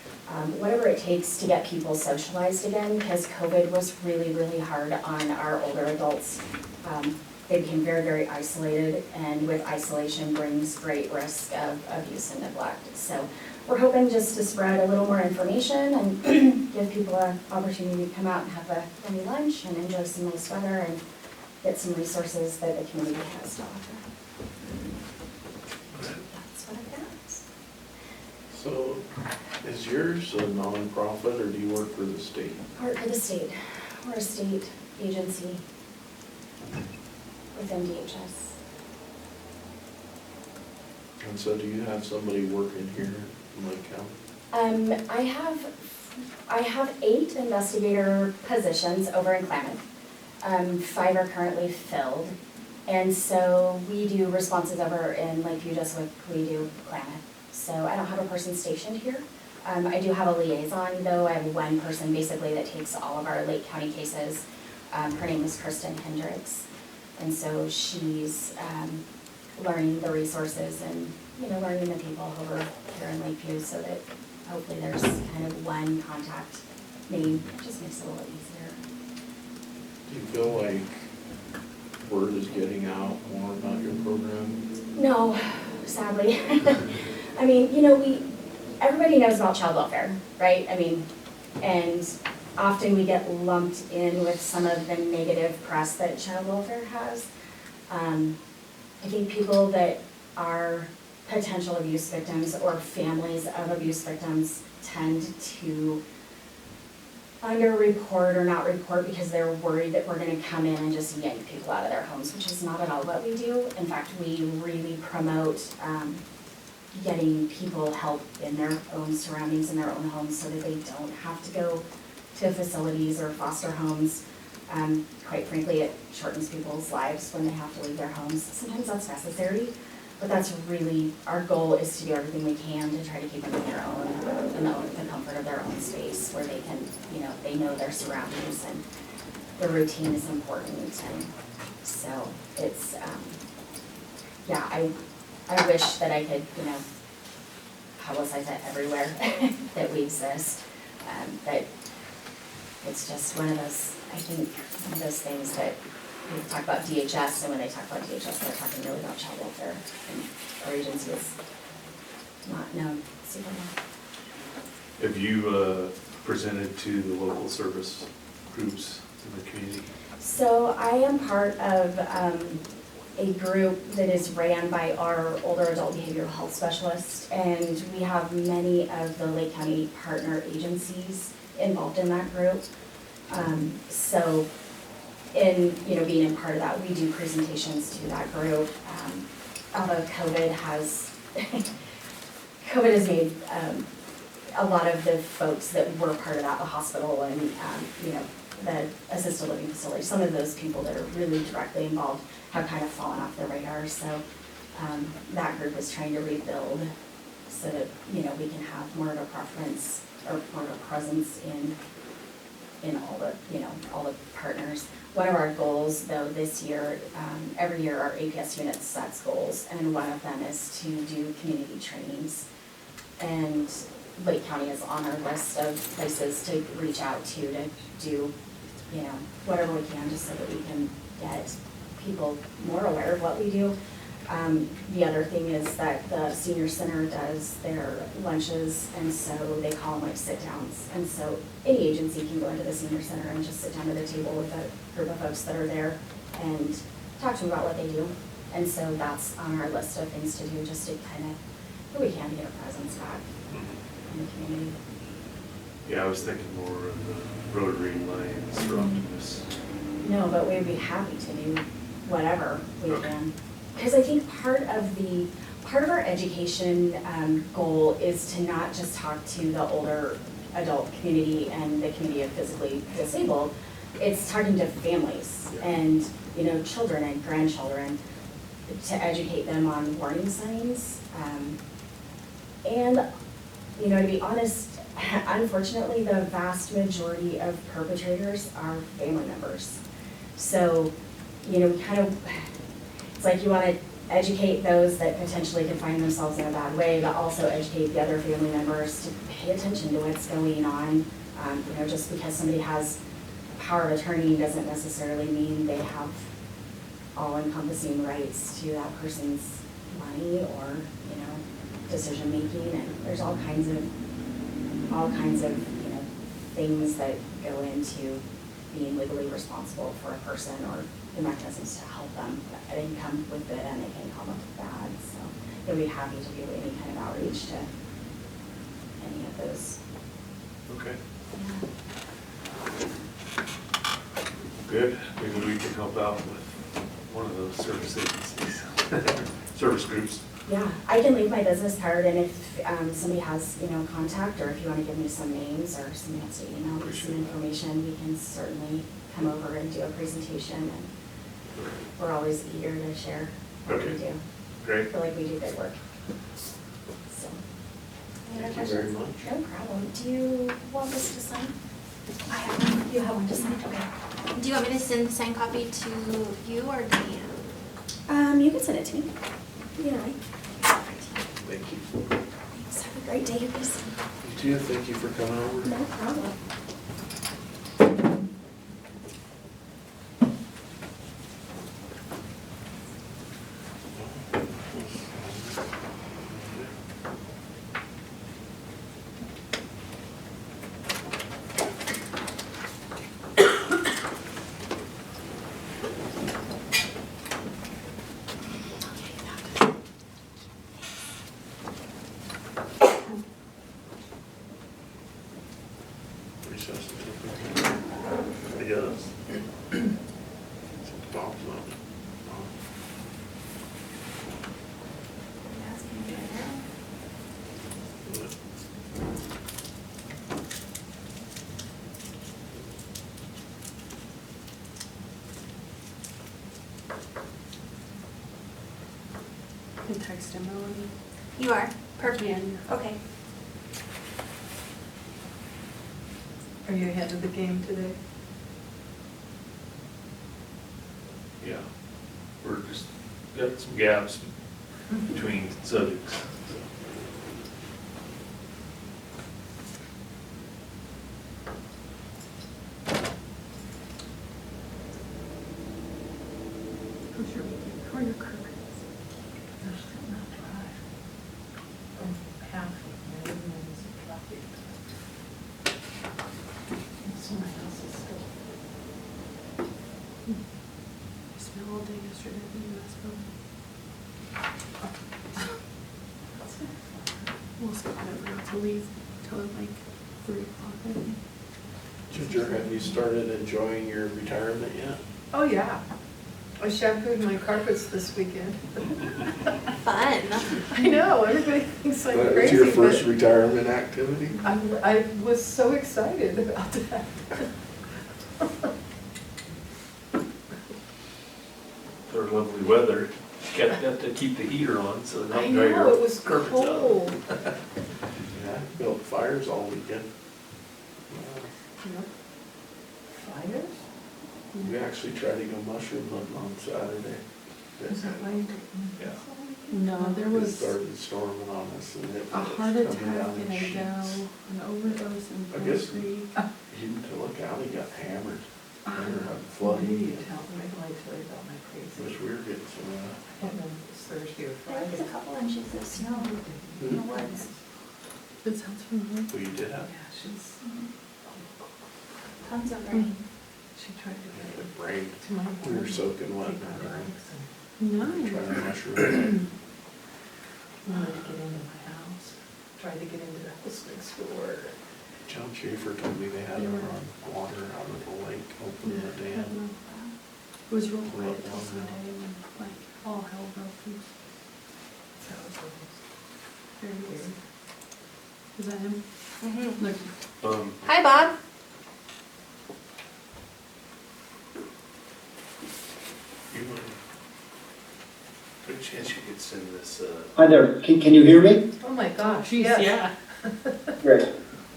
whatever it takes to get people socialized again, because COVID was really, really hard on our older adults. They became very, very isolated, and with isolation brings great risk of abuse and neglect. So we're hoping just to spread a little more information and give people an opportunity to come out and have a yummy lunch and enjoy some nice weather and get some resources that the community has to offer. That's what I've got. So, is yours a nonprofit or do you work for the state? Work for the state. We're a state agency within DHS. And so do you have somebody working here in Lake County? I have 8 investigator positions over in Klamath. 5 are currently filled. And so we do responses over in Lakeview, just like we do Klamath. So I don't have a person stationed here. I do have a liaison though. I have one person basically that takes all of our Lake County cases. Her name is Kristen Hendricks. And so she's learning the resources and, learning the people over here in Lakeview so that hopefully there's kind of one contact name. It just makes it a little easier. Do you feel like word is getting out more about your program? No, sadly. I mean, everybody knows about child welfare, right? I mean, and often we get lumped in with some of the negative press that child welfare has. I think people that are potential abuse victims or families of abuse victims tend to underreport or not report because they're worried that we're gonna come in and just yank people out of their homes, which is not at all what we do. In fact, we really promote getting people help in their own surroundings, in their own homes, so that they don't have to go to facilities or foster homes. Quite frankly, it shortens people's lives when they have to leave their homes. Sometimes that's necessary, but that's really, our goal is to do everything we can to try to keep them in their own, in the comfort of their own space where they can, they know their surroundings and the routine is important. And so it's, I wish that I could, publicize it everywhere that we exist. But it's just one of those, I think, one of those things that people talk about DHS, and when they talk about DHS, they're talking really about child welfare, and our agency is not known super well. Have you presented to the local service groups in the community? So I am part of a group that is ran by our older adult behavioral health specialist, and we have many of the Lake County partner agencies involved in that group. So in, being a part of that, we do presentations to that group. Although COVID has made a lot of the folks that were part of that, the hospital and, the assisted living facility, some of those people that are really directly involved have kind of fallen off the radar. So that group is trying to rebuild so that, we can have more of a preference or more of a presence in all the, all the partners. One of our goals though this year, every year our APS unit sets goals, and one of them is to do community trainings. And Lake County is on our list of places to reach out to do, whatever we can just so that we can get people more aware of what we do. The other thing is that the senior center does their lunches, and so they call them like sit downs. And so any agency can go into the senior center and just sit down at a table with a group of folks that are there and talk to them about what they do. And so that's on our list of things to do, just to kind of do what we can to get a presence back in the community. Yeah, I was thinking more of the Rotary Lions for Optimists. No, but we'd be happy to do whatever we can. Because I think part of our education goal is to not just talk to the older adult community and the community of physically disabled. It's talking to families and, children and grandchildren to educate them on warning signs. And, to be honest, unfortunately, the vast majority of perpetrators are family members. So, we kind of, it's like you want to educate those that potentially can find themselves in a bad way, but also educate the other family members to pay attention to what's going on. Just because somebody has power of attorney doesn't necessarily mean they have all-encompassing rights to that person's money or, decision-making, and there's all kinds of, things that go into being legally responsible for a person, or the mechanisms to help them. They can come with good and they can come with bad, so they'll be happy to do any kind of outreach to any of those. Okay, Yeah. good. Maybe we can help out with one of those service agencies, service groups. Yeah, I can leave my business card, and if somebody has, contact, or if you want to give me some names, or somebody wants to email me some Appreciate that. information, we can certainly come over and do a presentation, and we're always eager to share what we Okay. do. Great. I feel like we do good work. So. Any other Thank you very questions? much. No problem. Do you want this to sign? I have one. You have one to sign, okay. Do you want me to send the signed copy to you or Diane? You can send it to me. Either way. Thank you. Thanks. Have a great day, you guys. You too, thank you for coming over. No problem. Recess. I guess. Some dogs on it. Can text him, Melanie. You are? Perfect. Yeah. Okay. Are you ahead of the game today? Yeah, we're just, got some gaps between subjects. so. How's your weekend? How are your curtains? They're still not dry. Half of my living room is fluffy. So my house is still. I spent all day yesterday at the US building. We'll stop never to leave till like 3 o'clock, I think. Ginger, have you started enjoying your retirement yet? Oh, yeah. I shampooed my carpets this weekend. Fun. I know, everybody thinks I'm That was crazy, your first but retirement activity? I was so excited about that. For lovely weather, got to keep the heater on, so it I helped dry know, your it was carpets out. cold. Yeah, built fires all weekend. Fires? We actually tried to go mushroom hunting on Saturday. Was that like? Yeah. No, there It was started storming on us and it a was heart coming attack down in in a sheets. gal, an overdose in I guess- Blue Creek. He to look out, he got hammered. They were having What flooding. did you tell me? I tell you about my crazy. Wish we were getting some, I don't know if it's Thursday or There was a Friday. couple inches of snow in the woods. It sounds familiar. well, you did have Yeah, she's, Tons of rain. she tried to get it rained. to my. We were soaking wet. Nice. Trying to mushroom. Wanted to get into my house, tried to get into the house next door. John Schaefer told me they had to run water out of the lake, open the dam. It was real quiet till Sunday when like all hell broke loose. That was very weird. Is that him? Mhm. Look, Hi, Bob. Good chance you could send this, Hi there, can you hear me? oh my gosh, yes. Yeah. Great.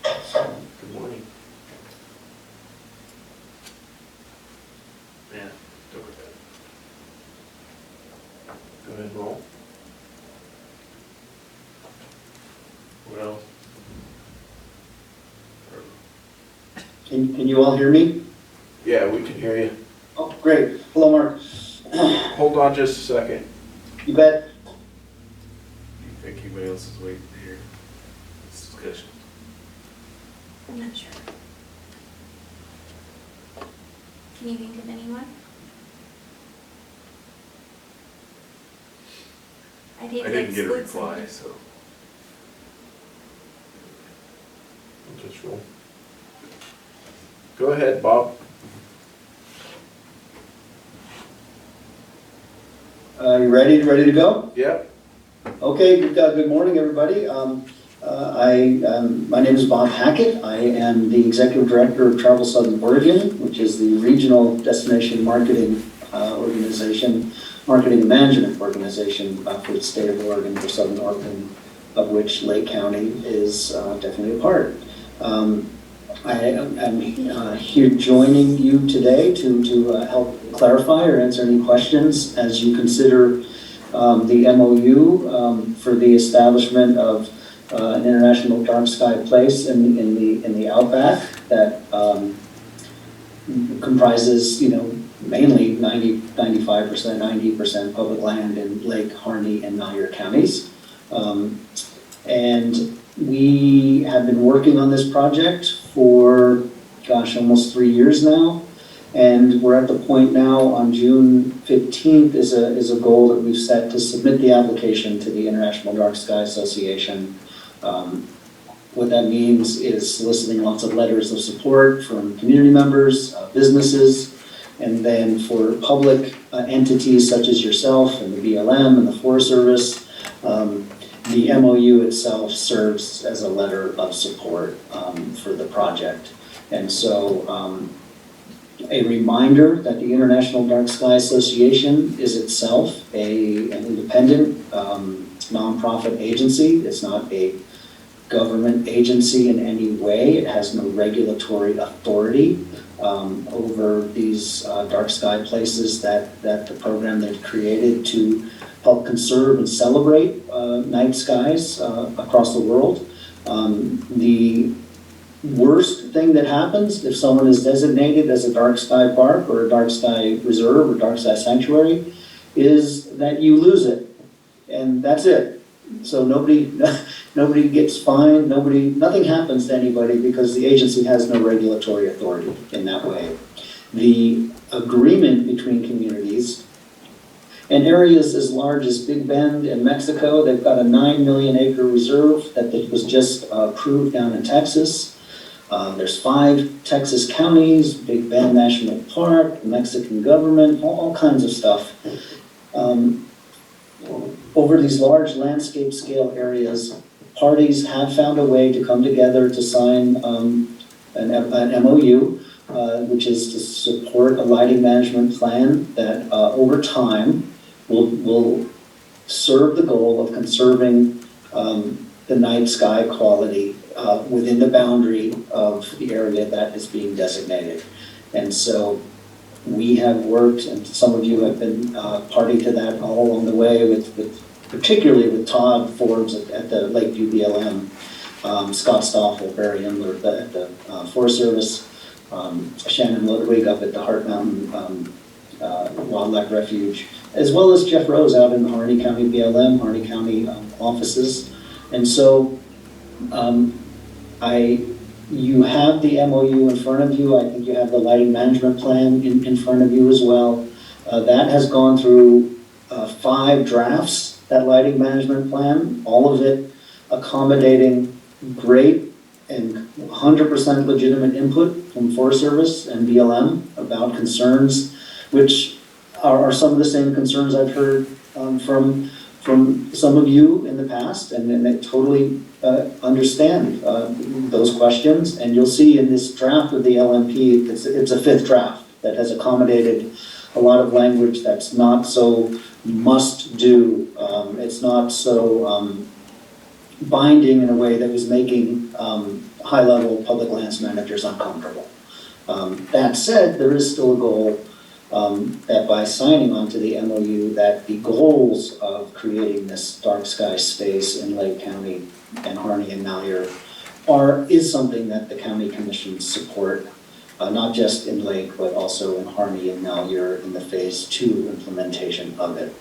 Good morning. yeah, don't worry about it. Go ahead and roll. Well. Can you all hear me? Yeah, we can hear you. Oh, great. Hello, Mark. Hold on just a second. You bet. Do you think anybody else is waiting to hear this discussion? I'm not sure. Can you think of anyone? I I didn't get a exclude reply, somebody. so. We'll just roll. Go ahead, Bob. You ready to go? Yep. Okay, good morning, everybody. My name is Bob Hackett. I am the Executive Director of Travel Southern Oregon, which is the regional destination marketing organization, marketing and management organization for the state of Oregon, for Southern Oregon, of which Lake County is definitely a part. I am here joining you today to help clarify or answer any questions as you consider the MOU for the establishment of an international dark sky place in the outback that comprises, mainly 95%, 90% public land in Lake, Harney, and Malheur counties. And we have been working on this project for, almost 3 years now. And we're at the point now on June 15th is a goal that we've set to submit the application to the International Dark Sky Association. What that means is soliciting lots of letters of support from community members, businesses, and then for public entities such as yourself and the BLM and the Forest Service. The MOU itself serves as a letter of support for the project. And so a reminder that the International Dark Sky Association is itself an independent nonprofit agency. It's not a government agency in any way. It has no regulatory authority over these dark sky places that the program they've created to help conserve and celebrate night skies across the world. The worst thing that happens if someone is designated as a dark sky park or a dark sky reserve or dark sky sanctuary is that you lose it, and that's it. So nobody gets fined, nothing happens to anybody because the agency has no regulatory authority in that way. The agreement between communities and areas as large as Big Bend in Mexico, they've got a 9 million acre reserve that was just approved down in Texas. There's 5 Texas counties, Big Bend National Park, the Mexican government, all kinds of stuff. Over these large landscape scale areas, parties have found a way to come together to sign an MOU, which is to support a lighting management plan that over time will serve the goal of conserving the night sky quality within the boundary of the area that is being designated. And so we have worked, and some of you have been party to that all along the way, particularly with Todd Forbes at the Lakeview BLM, Scott Stoffel, Barry Imler at the Forest Service, Shannon Ludwig up at the Heart Mountain Wildlife Refuge, as well as Jeff Rose out in the Harney County BLM, Harney County offices. And so you have the MOU in front of you. I think you have the lighting management plan in front of you as well. That has gone through 5 drafts, that lighting management plan, all of it accommodating great and 100% legitimate input from Forest Service and BLM about concerns, which are some of the same concerns I've heard from some of you in the past, and I totally understand those questions. And you'll see in this draft of the LMP, it's a 5th draft that has accommodated a lot of language that's not so must do. It's not so binding in a way that was making high-level public lands managers uncomfortable. That said, there is still a goal that by signing onto the MOU, that the goals of creating this dark sky space in Lake County and Harney and Malheur is something that the county commissions support, not just in Lake, but also in Harney and Malheur in the phase 2 implementation of it.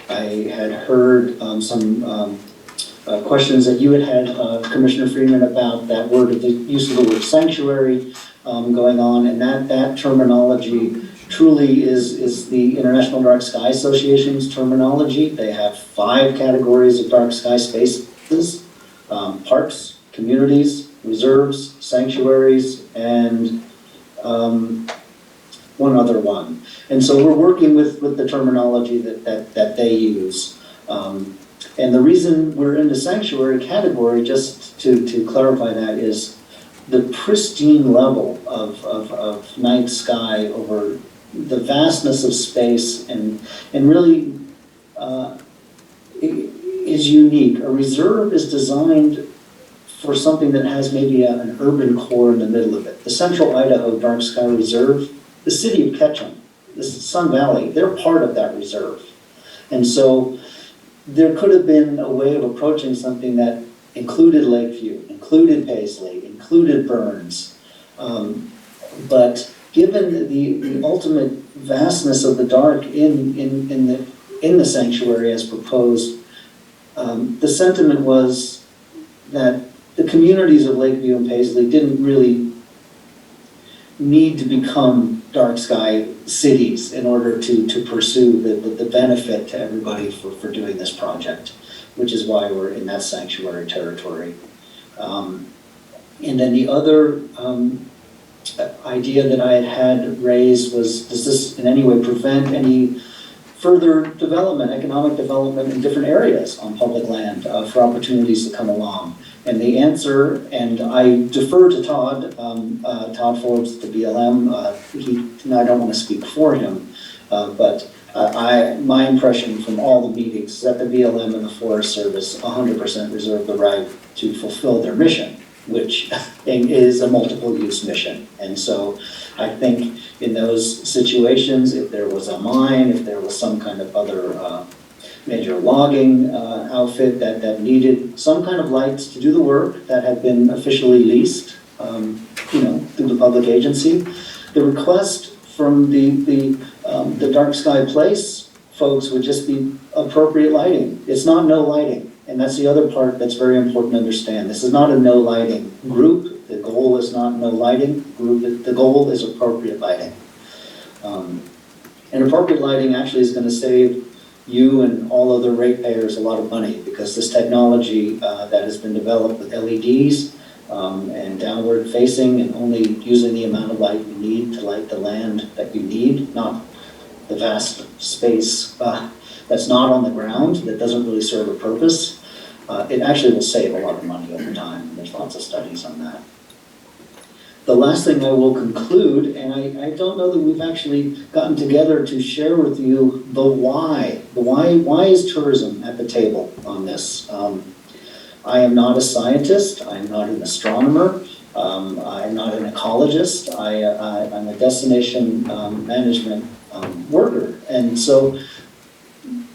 I had heard some questions that you had, Commissioner Freeman, about that word, the use of the word sanctuary going on, and that terminology truly is the International Dark Sky Association's terminology. They have 5 categories of dark sky spaces: parks, communities, reserves, sanctuaries, and one other one. And so we're working with the terminology that they use. And the reason we're in the sanctuary category, just to clarify that, is the pristine level of night sky over the vastness of space and really is unique. A reserve is designed for something that has maybe an urban core in the middle of it. The Central Idaho Dark Sky Reserve, the city of Ketchum, the Sun Valley, they're part of that reserve. And so there could have been a way of approaching something that included Lakeview, included Paisley, included Burns. But given the ultimate vastness of the dark in the sanctuary as proposed, the sentiment was that the communities of Lakeview and Paisley didn't really need to become dark sky cities in order to pursue the benefit to everybody for doing this project, which is why we're in that sanctuary territory. And then the other idea that I had raised was, does this in any way prevent any further development, economic development in different areas on public land for opportunities to come along? And the answer, and I defer to Todd, Todd Forbes, the BLM, I don't want to speak for him, but my impression from all the meetings is that the BLM and the Forest Service 100% reserve the right to fulfill their mission, which is a multiple use mission. And so I think in those situations, if there was a mine, if there was some kind of other major logging outfit that needed some kind of lights to do the work that had been officially leased, through the public agency, the request from the Dark Sky Place folks would just be appropriate lighting. It's not no lighting, and that's the other part that's very important to understand. This is not a no lighting group. The goal is not no lighting group. The goal is appropriate lighting. And appropriate lighting actually is going to save you and all other ratepayers a lot of money, because this technology that has been developed with LEDs and downward facing and only using the amount of light you need to light the land that you need, not the vast space that's not on the ground, that doesn't really serve a purpose, it actually will save a lot of money over time. There's lots of studies on that. The last thing I will conclude, and I don't know that we've actually gotten together to share with you the why. Why is tourism at the table on this? I am not a scientist, I'm not an astronomer, I'm not an ecologist, I'm a destination management worker. And so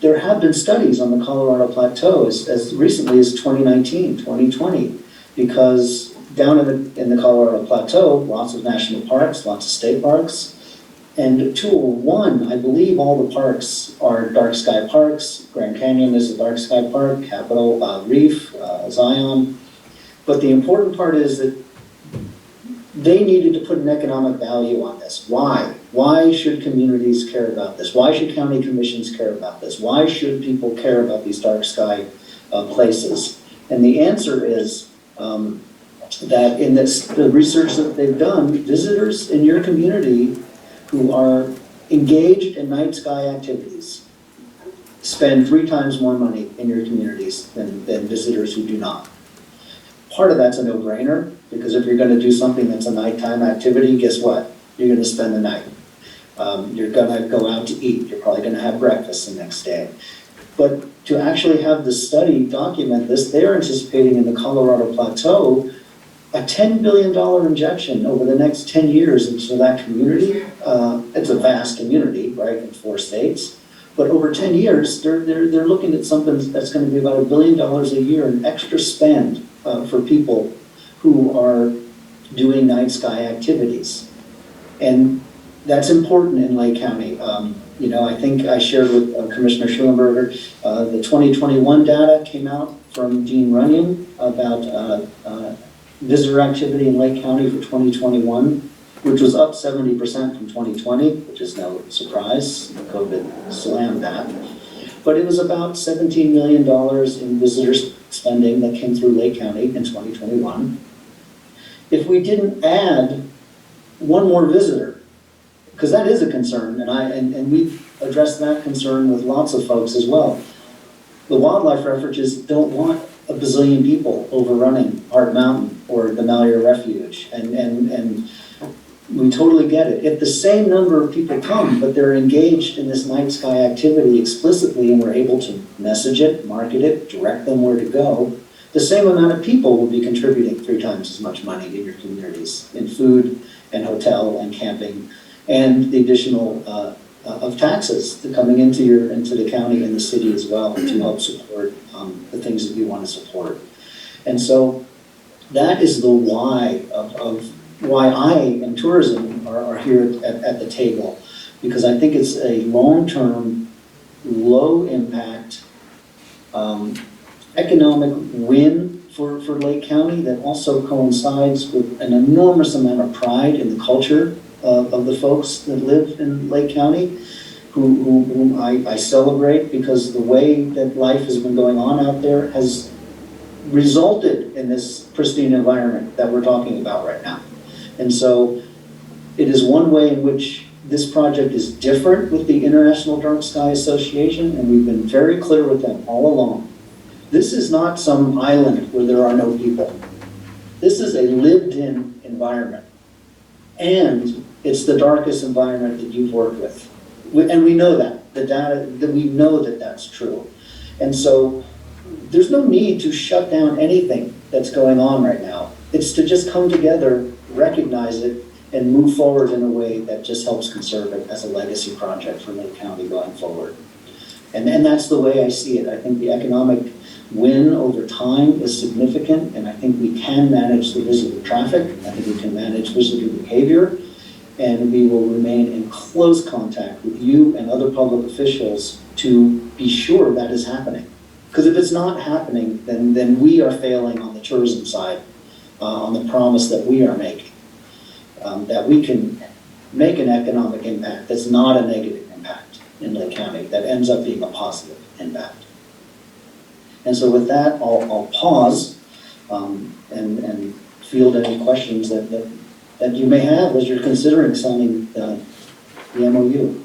there have been studies on the Colorado Plateau as recently as 2019, 2020, because down in the Colorado Plateau, lots of national parks, lots of state parks, and 201, I believe all the parks are dark sky parks. Grand Canyon is a dark sky park, Capitol Reef, Zion. But the important part is that they needed to put an economic value on this. Why? Why should communities care about this? Why should county commissions care about this? Why should people care about these dark sky places? And the answer is that in the research that they've done, visitors in your community who are engaged in night sky activities spend 3 times more money in your communities than visitors who do not. Part of that's a no-brainer, because if you're going to do something that's a nighttime activity, guess what? You're going to spend the night. You're going to go out to eat. You're probably going to have breakfast the next day. But to actually have the study document this, they're anticipating in the Colorado Plateau a $10 billion injection over the next 10 years into that community. It's a vast community, right, in 4 states. But over 10 years, they're looking at something that's going to be about $1 billion a year in extra spend for people who are doing night sky activities. And that's important in Lake County. You know, I think I shared with Commissioner Schulenberger, the 2021 data came out from Dean Runyon about visitor activity in Lake County for 2021, which was up 70% from 2020, which is no surprise. COVID slammed that. But it was about $17 million in visitor spending that came through Lake County in 2021. If we didn't add one more visitor, because that is a concern, and we've addressed that concern with lots of folks as well. The wildlife refuges don't want a bazillion people overrunning Hart Mountain or the Malheur Refuge, and we totally get it. If the same number of people come, but they're engaged in this night sky activity explicitly, and we're able to message it, market it, direct them where to go, the same amount of people will be contributing 3 times as much money in your communities in food and hotel and camping, and the additional of taxes coming into the county and the city as well to help support the things that you want to support. And so that is the why of why I and tourism are here at the table, because I think it's a long-term, low-impact economic win for Lake County that also coincides with an enormous amount of pride in the culture of the folks that live in Lake County, whom I celebrate, because the way that life has been going on out there has resulted in this pristine environment that we're talking about right now. And so it is one way in which this project is different with the International Dark Sky Association, and we've been very clear with them all along. This is not some island where there are no people. This is a lived-in environment. And it's the darkest environment that you've worked with. And we know that, the data, that we know that that's true. And so there's no need to shut down anything that's going on right now. It's to just come together, recognize it, and move forward in a way that just helps conserve it as a legacy project for Lake County going forward. And that's the way I see it. I think the economic win over time is significant, and I think we can manage the visitor traffic. I think we can manage visitor behavior, and we will remain in close contact with you and other public officials to be sure that is happening. Because if it's not happening, then we are failing on the tourism side, on the promise that we are making, that we can make an economic impact that's not a negative impact in Lake County, that ends up being a positive impact. And so with that, I'll pause and field any questions that you may have as you're considering signing the MOU. Do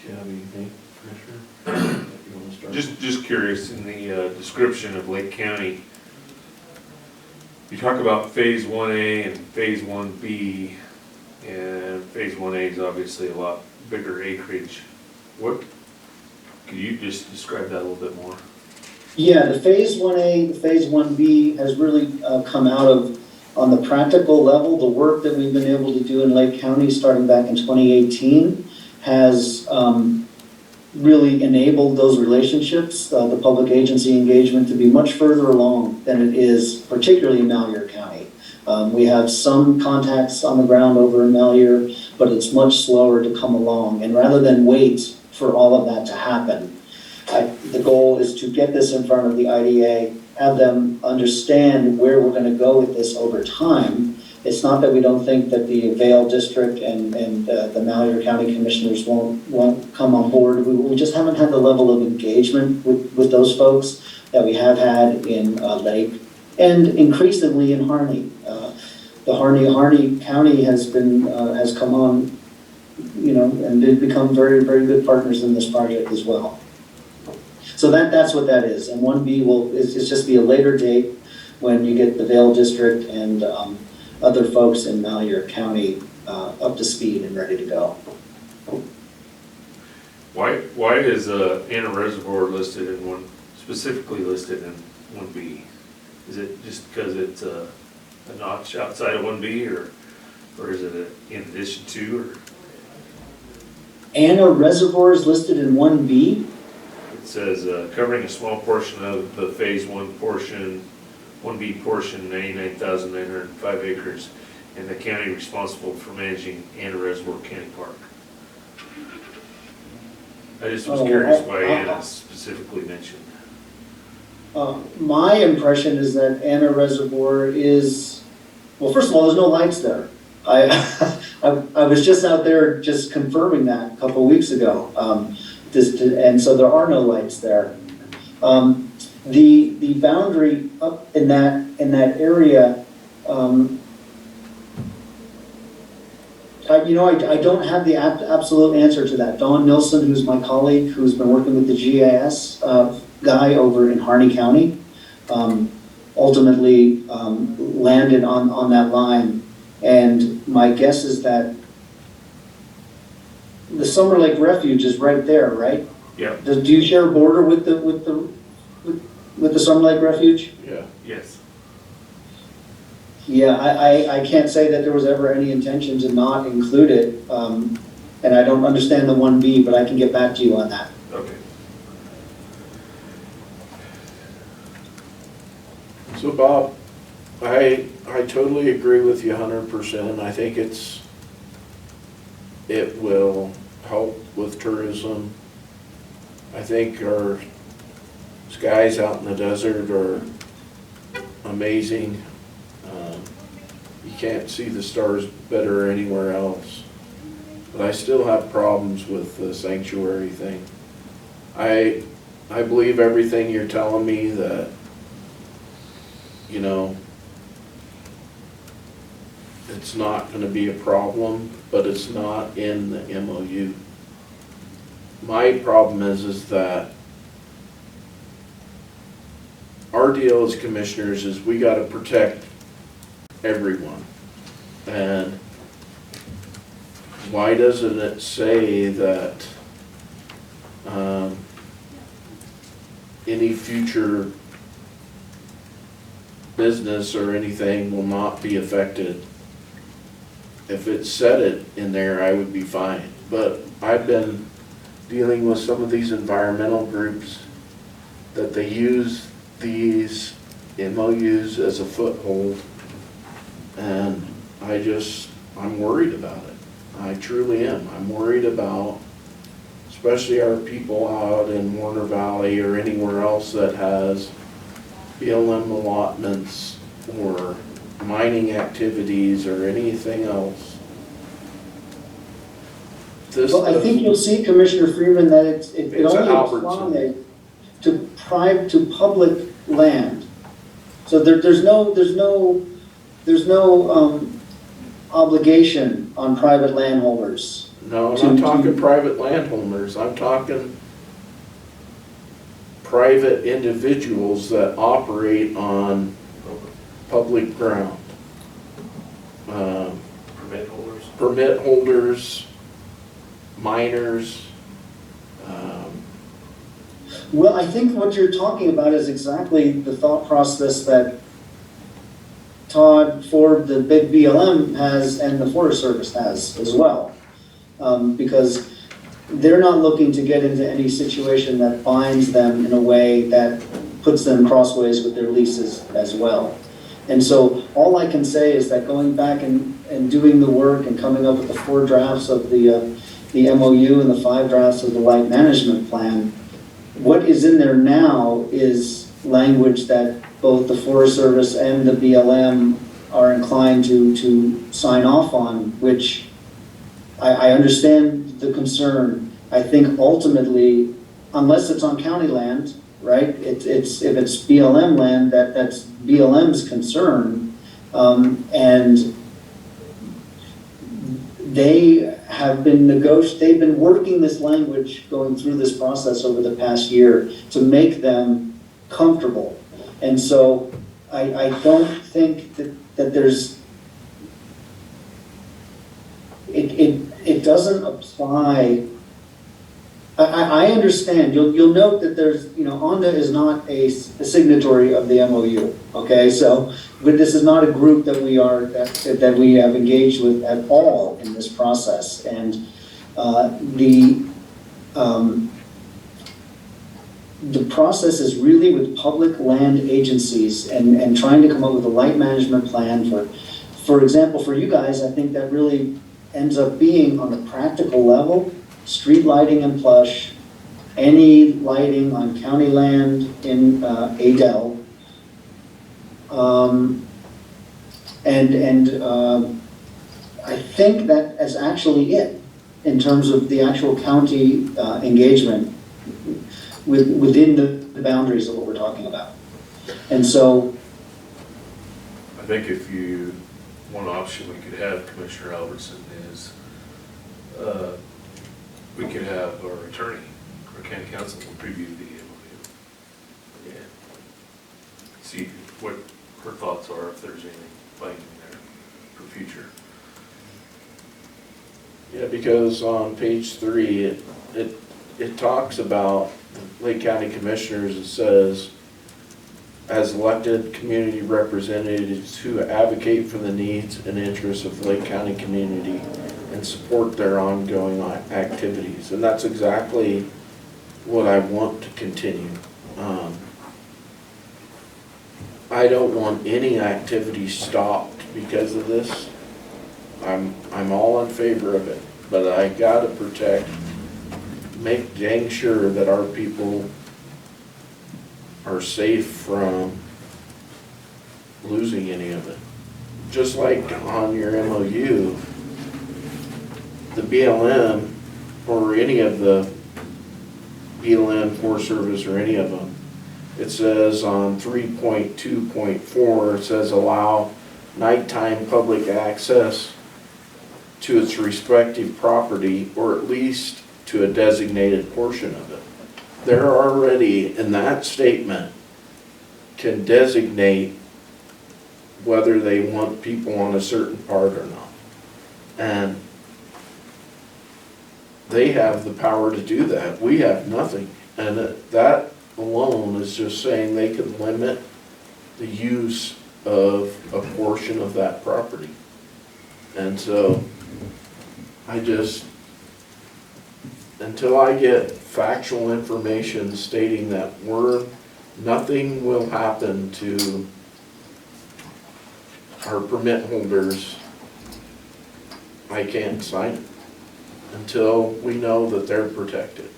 you have anything, Commissioner? You want to start? Just curious, in the description of Lake County, you talk about phase 1A and phase 1B, and phase 1A is obviously a lot bigger acreage. Could you just describe that a little bit more? Yeah, the phase 1A, the phase 1B has really come out of, on the practical level, the work that we've been able to do in Lake County starting back in 2018 has really enabled those relationships, the public agency engagement, to be much further along than it is, particularly in Malheur County. We have some contacts on the ground over in Malheur, but it's much slower to come along. And rather than wait for all of that to happen, the goal is to get this in front of the IDA, have them understand where we're going to go with this over time. It's not that we don't think that the Vail District and the Malheur County Commissioners won't come on board. We just haven't had the level of engagement with those folks that we have had in Lake, and increasingly in Harney. The Harney County has come on, and they've become very, very good partners in this project as well. So that's what that is. And 1B is just be a later date when you get the Vail District and other folks in Malheur County up to speed and ready to go. Why is Anna Reservoir listed in one, specifically listed in 1B? Is it just because it's a notch outside of 1B, or is it in addition to, or? Anna Reservoir is listed in 1B. It says, covering a small portion of the Phase 1 portion, 1B portion, 99,905 acres, and the county responsible for managing Anna Reservoir County Park. I just was Oh, curious why I- Anna specifically mentioned. My impression is that Anna Reservoir is, well, first of all, there's no lights there. I was just out there just confirming that a couple weeks ago. And so there are no lights there. The boundary up in that area, I don't have the absolute answer to that. Don Nilsson, who's my colleague, who's been working with the GIS guy over in Harney County, ultimately landed on that line. And my guess is that the Summer Lake Refuge is right there, right? Yeah. Do you share a border with the Summer Lake Refuge? Yeah. Yes. Yeah, I can't say that there was ever any intention to not include it, and I don't understand the 1B, but I can get back to you on that. Okay. So Bob, I totally agree with you 100%. I think it will help with tourism. I think our skies out in the desert are amazing. You can't see the stars better anywhere else. But I still have problems with the sanctuary thing. I believe everything you're telling me that, it's not gonna be a problem, but it's not in the MOU. My problem is that our deal as commissioners is we gotta protect everyone. And why doesn't it say that any future business or anything will not be affected? If it said it in there, I would be fine. But I've been dealing with some of these environmental groups that they use these MOUs as a foothold, and I'm worried about it. I truly am. I'm worried about, especially our people out in Warner Valley or anywhere else that has BLM allotments or mining activities or anything else. Well, I think you'll see, Commissioner Freeman, that it It's an only Albertson. applies to public land. So there's no obligation on private landholders. No, I'm not talking private landowners, I'm talking private individuals that operate on public ground. Permit holders. Permit holders, miners. Well, I think what you're talking about is exactly the thought process that Todd Ford, the big BLM, has, and the Forest Service has as well. Because they're not looking to get into any situation that binds them in a way that puts them crossways with their leases as well. And so all I can say is that going back and doing the work and coming up with the 4 drafts of the MOU and the 5 drafts of the light management plan, what is in there now is language that both the Forest Service and the BLM are inclined to sign off on, which I understand the concern. I think ultimately, unless it's on county land, right? If it's BLM land, that's BLM's concern, and they have been they've been working this language going through this process over the past year to make them comfortable. And so I don't think that there's, it doesn't apply. I understand, you'll note that there's, ONDA is not a signatory of the MOU, okay? So, but this is not a group that we are, that we have engaged with at all in this process. And the process is really with public land agencies and trying to come up with a light management plan for example, for you guys, I think that really ends up being on a practical level, street lighting in Plush, any lighting on county land in Adel. I think that is actually it in terms of the actual county engagement within the boundaries of what we're talking about. And so, I think if you, one option we could have, Commissioner Albertson, is we could have our attorney, our county counsel, preview the MOU. Yeah. See what her thoughts are, if there's anything binding there for future. Yeah, because on page 3, it talks about the Lake County Commissioners. It says, as elected community representatives who advocate for the needs and interests of the Lake County community and support their ongoing activities. And that's exactly what I want to continue. I don't want any activity stopped because of this. I'm all in favor of it, but I gotta protect, make dang sure that our people are safe from losing any of it. Just like on your MOU, the BLM or any of the BLM, Forest Service or any of them, it says on 3.2.4, it says allow nighttime public access to its respective property, or at least to a designated portion of it. They're already, in that statement, can designate whether they want people on a certain part or not. And they have the power to do that. We have nothing. And that alone is just saying they can limit the use of a portion of that property. And so until I get factual information stating that nothing will happen to our permit holders, I can't sign it until we know that they're protected.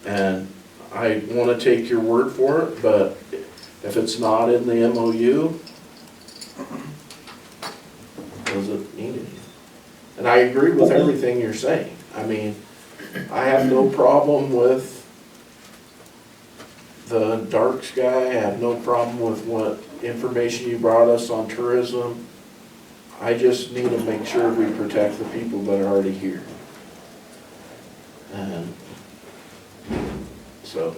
And I want to take your word for it, but if it's not in the MOU, doesn't mean anything. And I agree with everything you're saying. I mean, I have no problem with the dark sky. I have no problem with what information you brought us on tourism. I just need to make sure we protect the people that are already here. And so.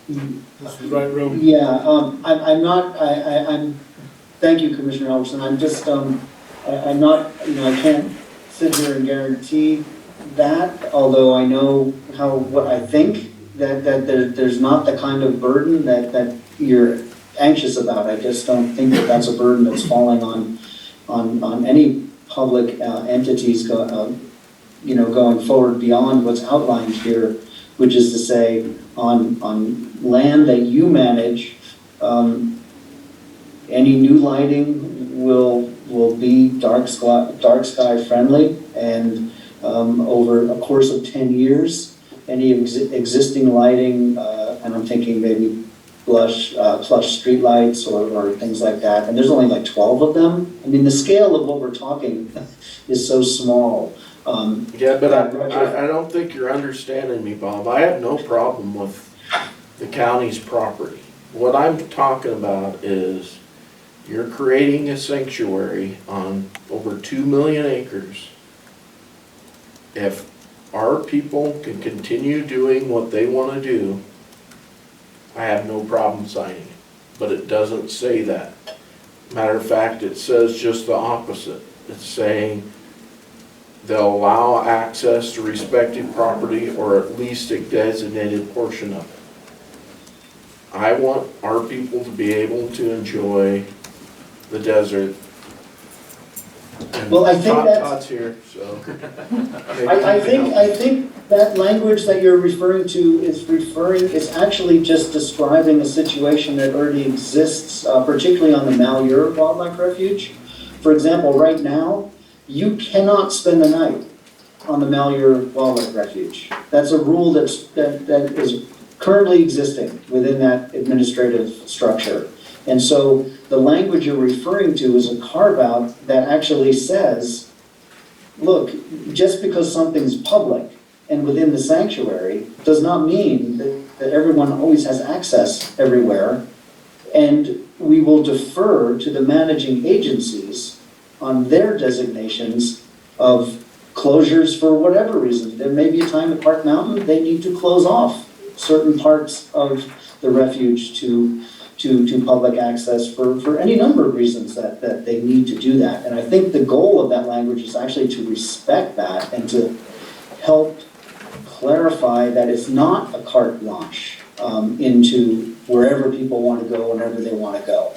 Right room. yeah, I'm, thank you, Commissioner Albertson. I'm just, I'm not, I can't sit here and guarantee that, although I know what I think, that there's not the kind of burden that you're anxious about. I just don't think that that's a burden that's falling on any public entities going forward beyond what's outlined here, which is to say, on land that you manage, any new lighting will be dark sky friendly, and over a course of 10 years, any existing lighting, and I'm thinking maybe plush streetlights or things like that, and there's only like 12 of them. I mean, the scale of what we're talking is so small. Yeah, but I don't think you're understanding me, Bob. I have no problem with the county's property. What I'm talking about is you're creating a sanctuary on over 2 million acres. If our people can continue doing what they want to do, I have no problem signing it. But it doesn't say that. Matter of fact, it says just the opposite. It's saying they'll allow access to respective property or at least a designated portion of it. I want our people to be able to enjoy the desert. And Well, I think that's- Todd's here, so. I think that language that you're referring to is actually just describing a situation that already exists, particularly on the Malheur Wildlife Refuge. For example, right now, you cannot spend the night on the Malheur Wildlife Refuge. That's a rule that is currently existing within that administrative structure. And so the language you're referring to is a carve-out that actually says, look, just because something's public and within the sanctuary does not mean that everyone always has access everywhere. And we will defer to the managing agencies on their designations of closures for whatever reason. There may be a time at Park Mountain they need to close off certain parts of the refuge to public access for any number of reasons that they need to do that. And I think the goal of that language is actually to respect that and to help clarify that it's not a carte blanche into wherever people want to go, whenever they want to go.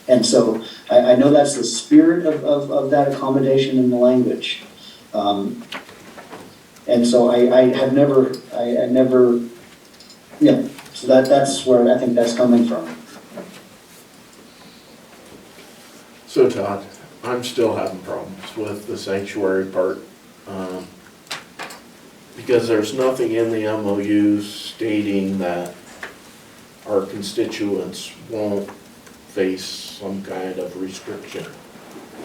And so I know that's the spirit of that accommodation in the language. And so I never, yeah, so that's where I think that's coming from. So Todd, I'm still having problems with the sanctuary part. Because there's nothing in the MOU stating that our constituents won't face some kind of restriction,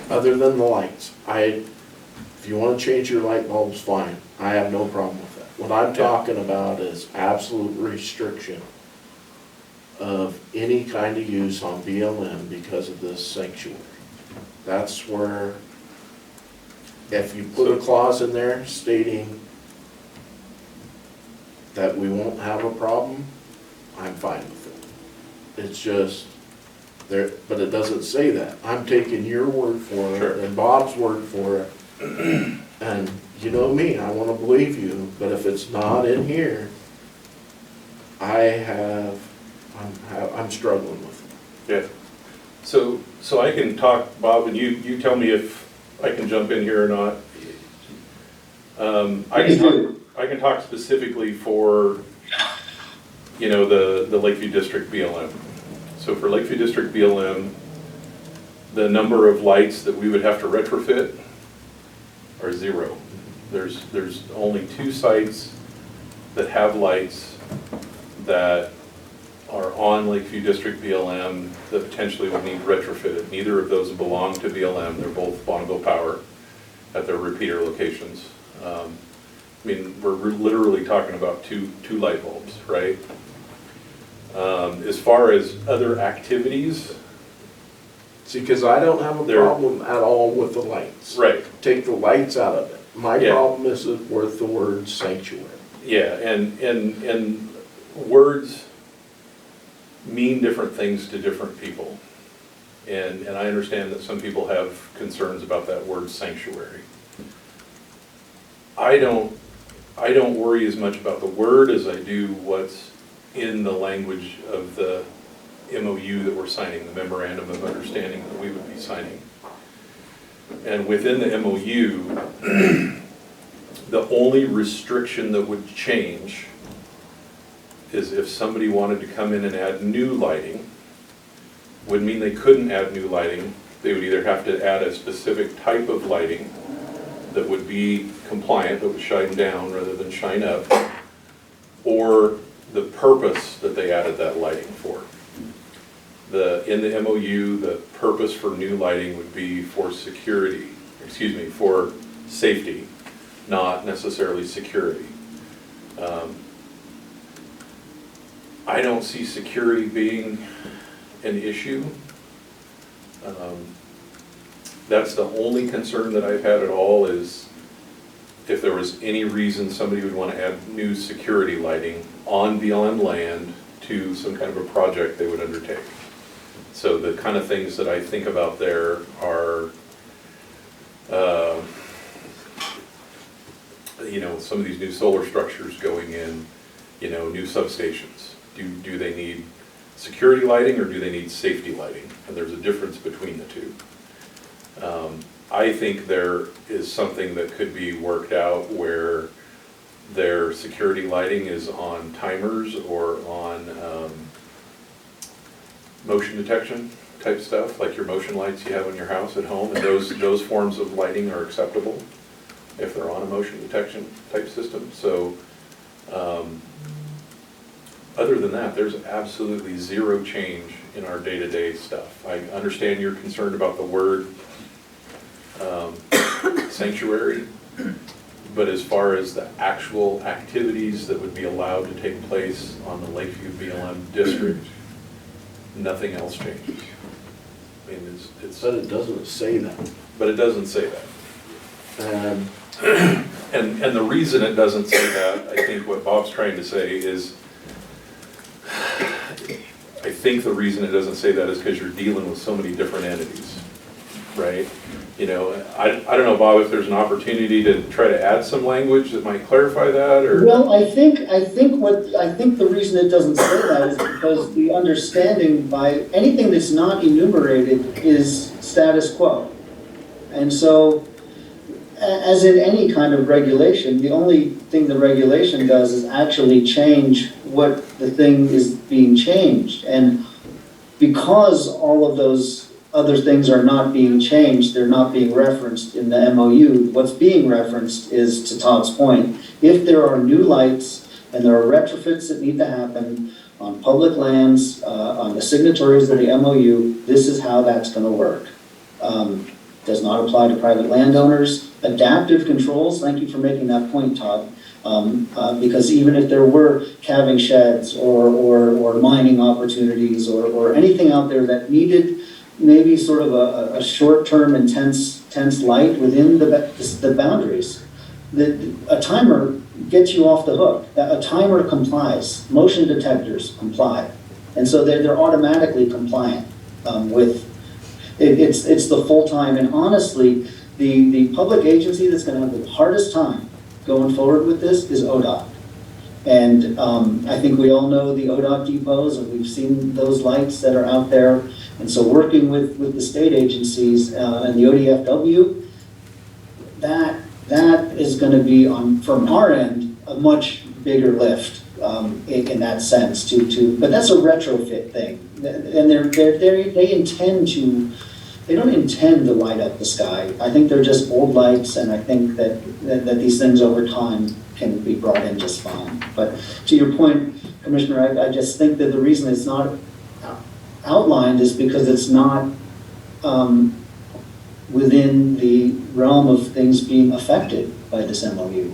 other than the lights. If you want to change your light bulbs, fine. I have no problem with that. What I'm talking about is absolute restriction of any kind of use on BLM because of this sanctuary. That's where, if you put a clause in there stating that we won't have a problem, I'm fine with it. It's just, there, but it doesn't say that. I'm taking your word for it and Bob's word for it. And you know me, I want to believe you, but if it's not in here, I'm struggling with it. Yeah. So I can talk, Bob, and you tell me if I can jump in here or not. I can talk specifically for, you know, the Lakeview District BLM. So for Lakeview District BLM, the number of lights that we would have to retrofit are 0. There's only 2 sites that have lights that are on Lakeview District BLM that potentially would need retrofitted. Neither of those belong to BLM. They're both Bonneville Power at their repeater locations. I mean, we're literally talking about two light bulbs, right? As far as other activities, See, because I don't have a problem at all with the lights. right? Take the lights out of it. My Yeah. problem is with the word sanctuary. Yeah, and words mean different things to different people. And I understand that some people have concerns about that word sanctuary. I don't worry as much about the word as I do what's in the language of the MOU that we're signing, the memorandum of understanding that we would be signing. And within the MOU, the only restriction that would change is if somebody wanted to come in and add new lighting. Would mean they couldn't add new lighting. They would either have to add a specific type of lighting that would be compliant, that would shine down rather than shine up, or the purpose that they added that lighting for. In the MOU, the purpose for new lighting would be for for safety, not necessarily security. I don't see security being an issue. That's the only concern that I've had at all, is if there was any reason somebody would want to add new security lighting on BLM land to some kind of a project they would undertake. So the kind of things that I think about there are some of these new solar structures going in, new substations. Do they need security lighting or do they need safety lighting? And there's a difference between the two. I think there is something that could be worked out where their security lighting is on timers or on motion detection type stuff, like your motion lights you have in your house at home, and those forms of lighting are acceptable if they're on a motion detection type system. So other than that, there's absolutely zero change in our day-to-day stuff. I understand you're concerned about the word sanctuary, but as far as the actual activities that would be allowed to take place on the Lakeview BLM district, nothing else changes. I mean, it's But it doesn't say that. but it doesn't say that. And the reason it doesn't say that, I think what Bob's trying to say is, I think the reason it doesn't say that is because you're dealing with so many different entities, right? I don't know, Bob, if there's an opportunity to try to add some language that might clarify that, or? Well, I think the reason it doesn't say that is because the understanding by anything that's not enumerated is status quo. And so, as in any kind of regulation, the only thing the regulation does is actually change what the thing is being changed. And because all of those other things are not being changed, they're not being referenced in the MOU, what's being referenced is, to Todd's point, if there are new lights and there are retrofits that need to happen on public lands, on the signatories of the MOU, this is how that's going to work. Does not apply to private landowners. Adaptive controls, thank you for making that point, Todd, because even if there were calving sheds or mining opportunities or anything out there that needed maybe sort of a short-term intense light within the boundaries, a timer gets you off the hook. A timer complies. Motion detectors comply. And so they're automatically compliant with it's the full time. And honestly, the public agency that's going to have the hardest time going forward with this is ODOT. And I think we all know the ODOT depots, and we've seen those lights that are out there. And so working with the state agencies and the ODFW, that is going to be, from our end, a much bigger lift in that sense. But that's a retrofit thing. And they don't intend to light up the sky. I think they're just old lights, and I think that these things over time can be brought in just fine. But to your point, Commissioner, I just think that the reason it's not outlined is because it's not within the realm of things being affected by this MOU.